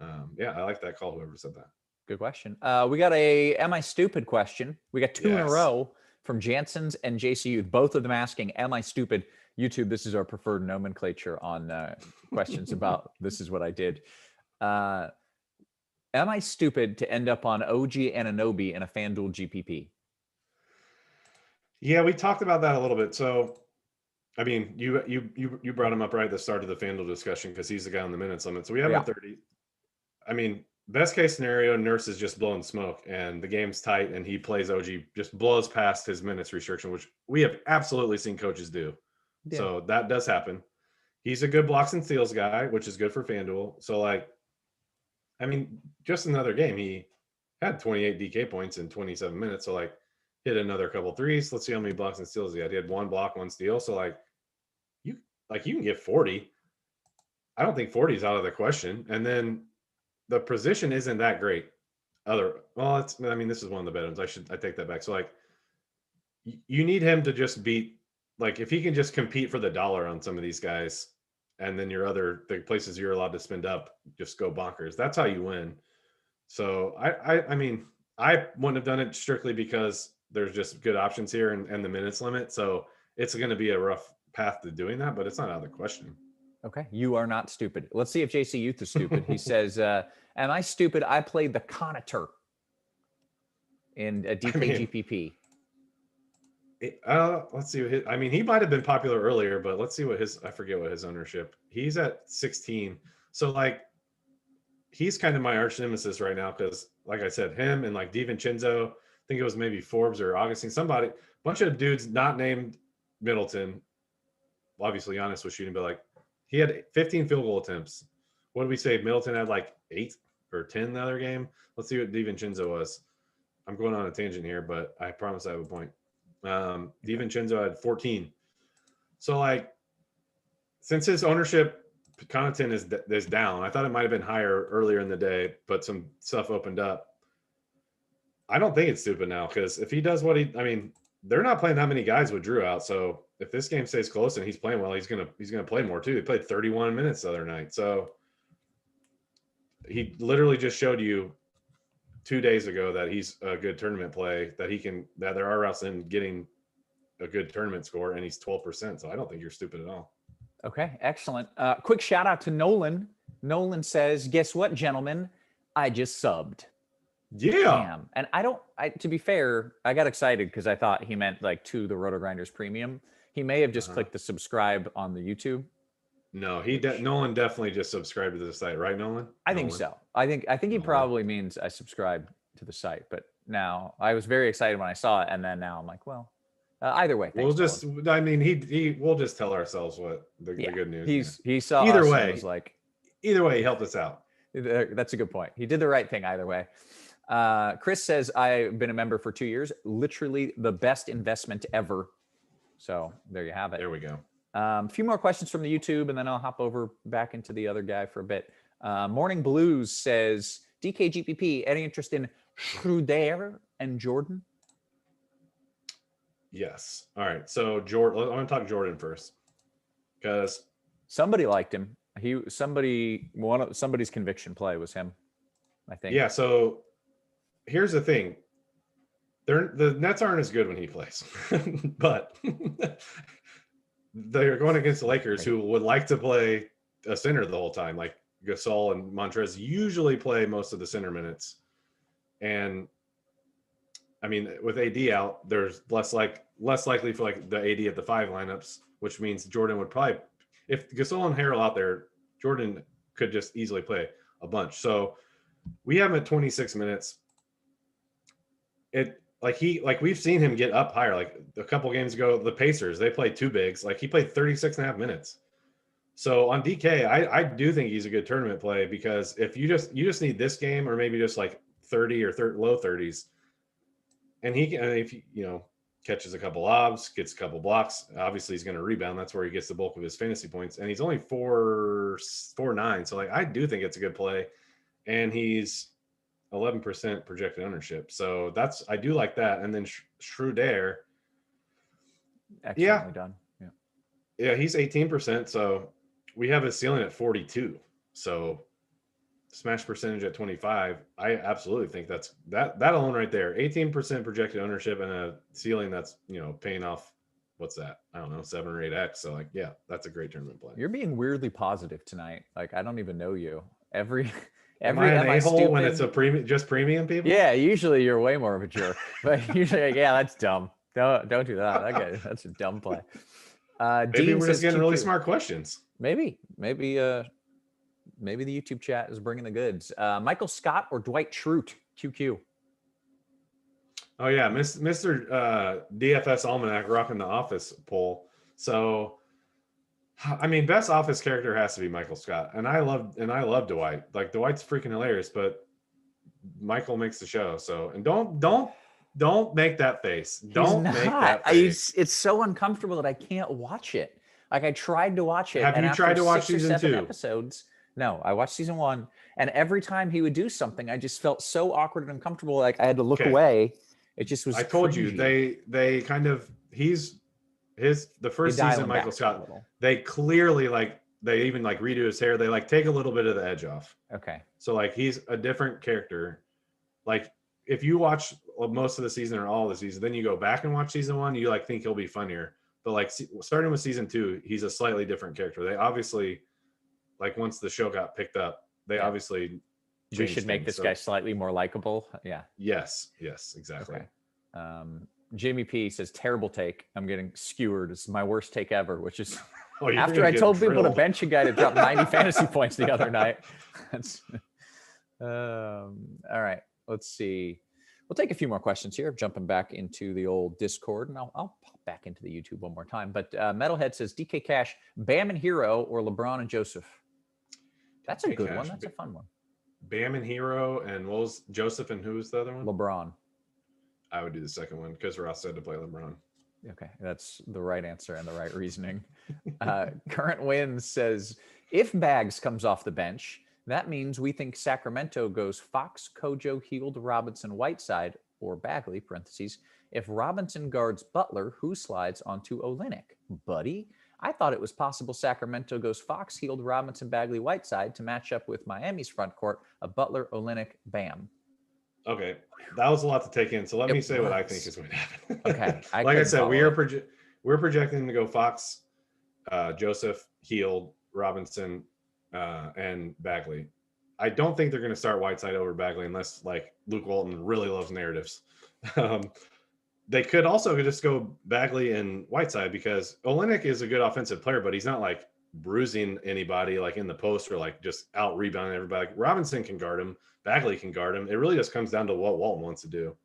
I like that call, whoever said that. Good question. We got a Am I Stupid question. We got 2 in a row. from Jansen's and JC Youth, both of them asking, am I stupid? YouTube, this is our preferred nomenclature on questions about this is what I did. Am I stupid to end up on OG Ananobi in a FanDuel GPP? Yeah, we talked about that a little bit. So, I mean, you brought him up right at the start of the FanDuel discussion because he's the guy on the minutes limit. So we have him at 30. I mean, best case scenario, Nurse is just blowing smoke and the game's tight and he plays OG, just blows past his minutes restriction, which we have absolutely seen coaches do. Yeah. So that does happen. He's a good blocks and steals guy, which is good for FanDuel. So, like, I mean, just another game, he had 28 DK points in 27 minutes. So, like, hit another couple threes. Let's see how many blocks and steals he had. He had 1 block, 1 steal. So, like, you can get 40. I don't think 40 is out of the question. And then the position isn't that great. This is one of the better ones. I take that back. So, like, you need him to just beat, like, if he can just compete for the dollar on some of these guys, and then the places you're allowed to spend up just go bonkers. That's how you win. So I mean, I wouldn't have done it strictly because there's just good options here and the minutes limit. So it's going to be a rough path to doing that, but it's not out of the question. Okay. You are not stupid. Let's see if JC Youth is stupid. He says, am I stupid? I played the Conator in a DK GPP. Let's see. He might have been popular earlier, but let's see I forget what his ownership. He's at 16. So, like, he's kind of my arch nemesis right now because, like I said, him and like DiVincenzo, I think it was maybe Forbes or Augustine, a bunch of dudes not named Middleton. Obviously, Giannis was shooting, but like he had 15 field goal attempts. What did we say? Middleton had like 8 or 10 the other game. Let's see what DiVincenzo was. I'm going on a tangent here, but I promise I have a point. DiVincenzo had 14. So, like, since his ownership content is down, I thought it might have been higher earlier in the day, but some stuff opened up. I don't think it's stupid now because if he does they're not playing that many guys with Drew out. So if this game stays close and he's playing well, he's gonna play more too. He played 31 minutes the other night. So he literally just showed you 2 days ago that he's a good tournament play, that there are routes in getting a good tournament score, and he's 12%. So I don't think you're stupid at all. Okay, excellent. Quick shout out to Nolan. Nolan says, guess what, gentlemen? I just subbed. Yeah. Damn. And to be fair, I got excited because I thought he meant like to the Rotogrinders Premium. He may have just clicked the subscribe on the YouTube. No, Nolan definitely just subscribed to the site, right, Nolan? I think so. I think he probably means I subscribe to the site. But now I was very excited when I saw it, and then now I'm like, well, either way. We'll just tell ourselves what the good news. He saw either us way. And was like, either way, he helped us out. That's a good point. He did the right thing either way. Chris says, I've been a member for 2 years. Literally the best investment ever. So there you have it. There we go. A few more questions from the YouTube, and then I'll hop over back into the other guy for a bit. Morning Blues says, DKGPP, any interest in Schroeder and Jordan? Yes. All right. So Jordan, I want to talk Jordan first because somebody liked him. Somebody's conviction play was him, I think. Yeah. So here's the thing. The Nets aren't as good when he plays, but they're going against the Lakers, who would like to play a center the whole time. Like Gasol and Montrez usually play most of the center minutes. And I mean, with AD out, there's less likely for like the AD at the 5 lineups, which means Jordan would probably, if Gasol and Harrell out there, Jordan could just easily play a bunch. So we have him at 26 minutes. We've seen him get up higher. Like a couple games ago, the Pacers, they played 2 bigs. Like he played 36 and a half minutes. So on DK, I do think he's a good tournament play because if you just need this game or maybe just like 30 or low 30s, and if he catches a couple lobs, gets a couple blocks, obviously he's going to rebound. That's where he gets the bulk of his fantasy points. And he's only 4.9. So like I do think it's a good play, and he's 11% projected ownership. So I do like that. And then Schroeder, excellently done. Yeah, he's 18%. So we have his ceiling at 42. So smash percentage at 25, I absolutely think that alone right there, 18% projected ownership and a ceiling that's, paying off, what's that? I don't know, 7 or 8x. So like, yeah, that's a great tournament play. You're being weirdly positive tonight. Like, I don't even know you. Am I an a-hole when it's just premium people? Yeah, usually you're way more of a jerk. But usually, like, yeah, that's dumb. Don't do that. Okay, that's a dumb play. Maybe Dean we're says just getting really QQ. smart questions. Maybe the YouTube chat is bringing the goods. Michael Scott or Dwight Schrute, QQ. Oh yeah, Mr. DFS Almanac rocking the Office poll. So, I mean, best Office character has to be Michael Scott, and I love Dwight. Like, Dwight's freaking hilarious, but Michael makes the show. So, and don't make that face. Don't make that face. It's so uncomfortable that I can't watch it. Like, I tried to watch it. Have you tried to watch season 2? Episodes. No, I watched season 1, and every time he would do something, I just felt so awkward and uncomfortable. Like, I had to look away. It just was. I told cringy. you they kind of the first season Michael Scott. They clearly they even redo his hair. They take a little bit of the edge off. Okay. So he's a different character. Like, if you watch most of the season or all of the season, then you go back and watch season 1, you think he'll be funnier. But starting with season 2, he's a slightly different character. They obviously once the show got picked up, they obviously. We should make this guy slightly more likable. Yeah. Yes, exactly. Okay. Jimmy P says, terrible take. I'm getting skewered. It's my worst take ever, which is after I told people to bench a guy to drop 90 fantasy points the other night. That's, all right. Let's see. We'll take a few more questions here. Jumping back into the old Discord, and I'll pop back into the YouTube one more time. But Metalhead says, DK Cash, Bam and Hero, or LeBron and Joseph? That's a good one. That's a fun one. Bam and Hero, and what was Joseph, and who was the other one? LeBron. I would do the second one because Ross said to play LeBron. Okay, that's the right answer and the right reasoning. Current Wins says, if Bags comes off the bench, that means we think Sacramento goes Fox, Kojo, Heald, Robinson, Whiteside, or Bagley, parentheses. If Robinson guards Butler, who slides onto Olynyk? Buddy? I thought it was possible Sacramento goes Fox, Heald, Robinson, Bagley, Whiteside to match up with Miami's front court of Butler, Olynyk, Bam. Okay, that was a lot to take in. So let me say what I think is going to happen. Okay, I said, we're projecting to go Fox, Joseph, Heald, Robinson, and Bagley. I don't think they're going to start Whiteside over Bagley unless Luke Walton really loves narratives. They could also just go Bagley and Whiteside because Olynyk is a good offensive player, but he's not bruising anybody in the post or just out rebounding everybody. Robinson can guard him. Bagley can guard him. It really just comes down to what Walton wants to do.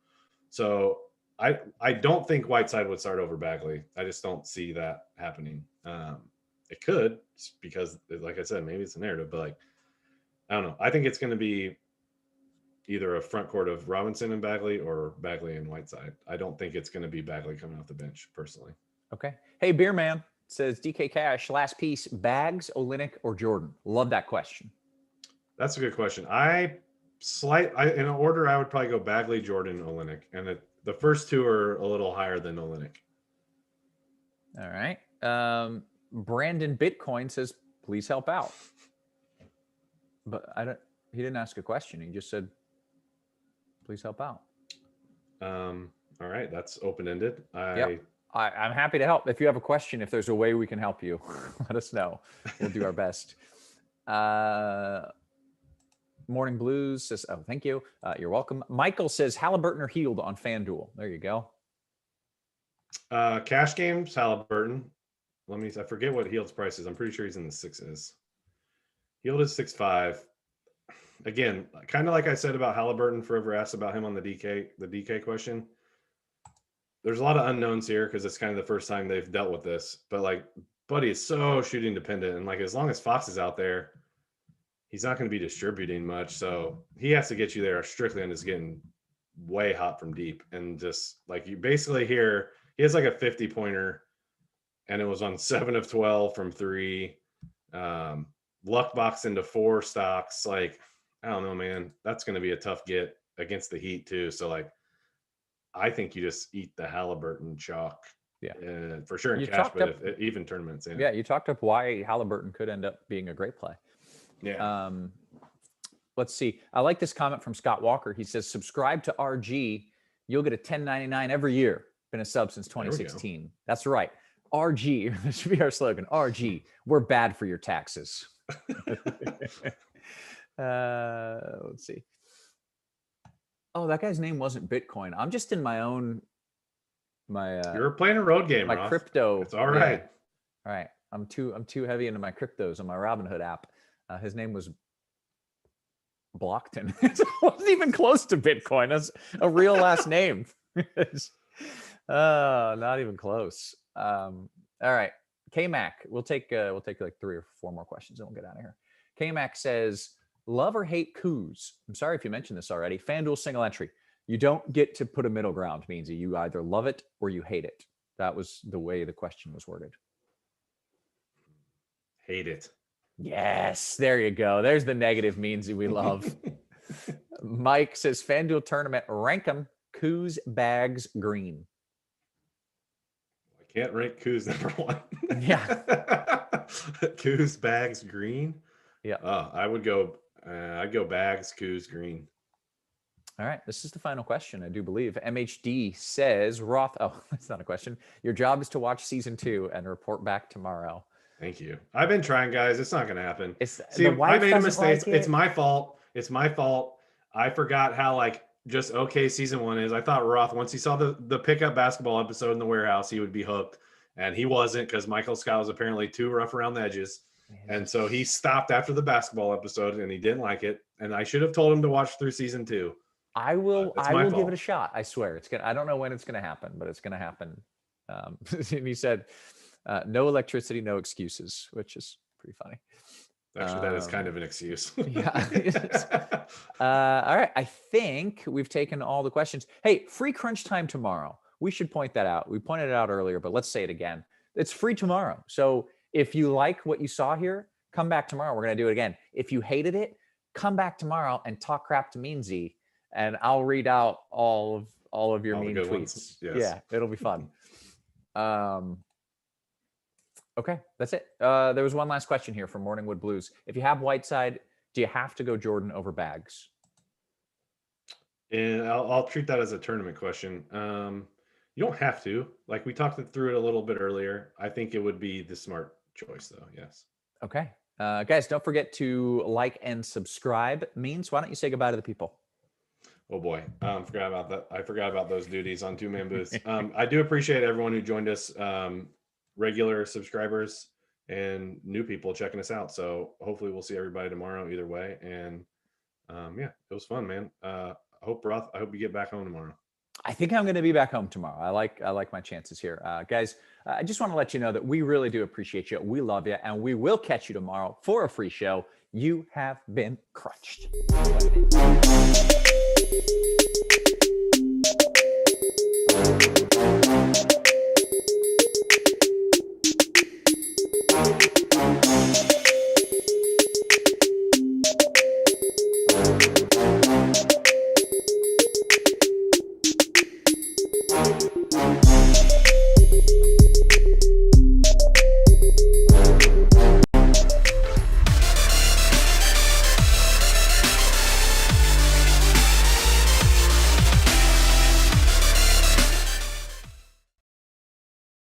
So I don't think Whiteside would start over Bagley. I just don't see that happening. It could because, like I said, maybe it's a narrative, but I don't know. I think it's going to be either a front court of Robinson and Bagley or Bagley and Whiteside. I don't think it's going to be Bagley coming off the bench personally. Okay. Hey, Beer Man says, DK Cash, last piece, Bags, Olynyk, or Jordan? Love that question. That's a good question. In order, I would probably go Bagley, Jordan, Olynyk. And the first two are a little higher than Olynyk. All right. Brandon Bitcoin says, please help out. But he didn't ask a question. He just said, please help out. All right. That's open-ended. I'm happy to help. If you have a question, if there's a way we can help you, let us know. We'll do our best. Morning Blues says, oh, thank you. You're welcome. Michael says, Halliburton or Heald on FanDuel. There you go. Cash games, Halliburton. I forget what Heald's price is. I'm pretty sure he's in the 6s. Heald is 6'5". Again, kind of like I said about Halliburton, forever asked about him on the DK question. There's a lot of unknowns here because it's kind of the first time they've dealt with this. But Buddy is so shooting dependent, and as long as Fox is out there, he's not going to be distributing much. So he has to get you there strictly on just getting way hot from deep, and just you basically hear he has a 50-pointer, and it was on 7 of 12 from 3. Luck box into 4 stocks. I don't know, man. That's going to be a tough get against the Heat too. So I think you just eat the Halliburton chalk. Yeah, for sure in cash, but if even tournaments. Yeah, you talked up why Halliburton could end up being a great play. Yeah. Let's see. I like this comment from Scott Walker. He says, subscribe to RG. You'll get a $10.99 every year. Been a sub since 2016. That's right. RG. This should be our slogan. RG. We're bad for your taxes. Let's see. Oh, that guy's name wasn't Bitcoin. I'm just in my own, You're playing a road game, my Ross. crypto. It's all right. Yeah. All right. I'm too heavy into my cryptos on my Robinhood app. His name was Blockton. It wasn't even close to Bitcoin. That's a real last name. Not even close. All right. K-Mac, we'll take like 3 or 4 more questions and we'll get out of here. K-Mac says, love or hate coups? I'm sorry if you mentioned this already. FanDuel single entry. You don't get to put a middle ground. Means you either love it or you hate it. That was the way the question was worded. Hate it. Yes, there you go. There's the negative means we love. Mike says, FanDuel tournament, rank them, coups, bags, green. I can't rank coups number 1. Yeah. Coups, bags, green. Yeah. I would go. I'd go bags, coups, green. All right. This is the final question, I do believe. MHD says, Roth. Oh, that's not a question. Your job is to watch season 2 and report back tomorrow. Thank you. I've been trying, guys. It's not going to happen. See, I made a mistake. Like it's my fault. It's my fault. I forgot how just okay season 1 is. I thought Roth, once he saw the pickup basketball episode in the warehouse, he would be hooked, and he wasn't, because Michael Scott was apparently too rough around the edges, and so he stopped after the basketball episode, and he didn't like it. And I should have told him to watch through season 2. I will fault. give it a shot. I swear it's gonna. I don't know when it's gonna happen, but it's gonna happen. And he said, no electricity, no excuses, which is pretty funny. Actually, that is kind of an excuse. Yeah. All right. I think we've taken all the questions. Hey, free crunch time tomorrow. We should point that out. We pointed it out earlier, but let's say it again. It's free tomorrow. So if you like what you saw here, come back tomorrow. We're going to do it again. If you hated it, come back tomorrow and talk crap to Meansy, and I'll read out all of your mean tweets. Yes. Yeah, it'll be fun. Okay, that's it. There was one last question here from Morningwood Blues. If you have Whiteside, do you have to go Jordan over Bags? And I'll treat that as a tournament question. You don't have to. Like we talked through it a little bit earlier. I think it would be the smart choice, though. Yes. Okay. Guys, don't forget to like and subscribe. Means, why don't you say goodbye to the people? Oh boy, forgot about that. I forgot about those duties on two-man booths. I do appreciate everyone who joined us, regular subscribers and new people checking us out. So hopefully we'll see everybody tomorrow either way. And yeah, it was fun, man. I hope you get back home tomorrow. I think I'm going to be back home tomorrow. I like my chances here. Guys, I just want to let you know that we really do appreciate you. We love you, and we will catch you tomorrow for a free show. You have been crunched.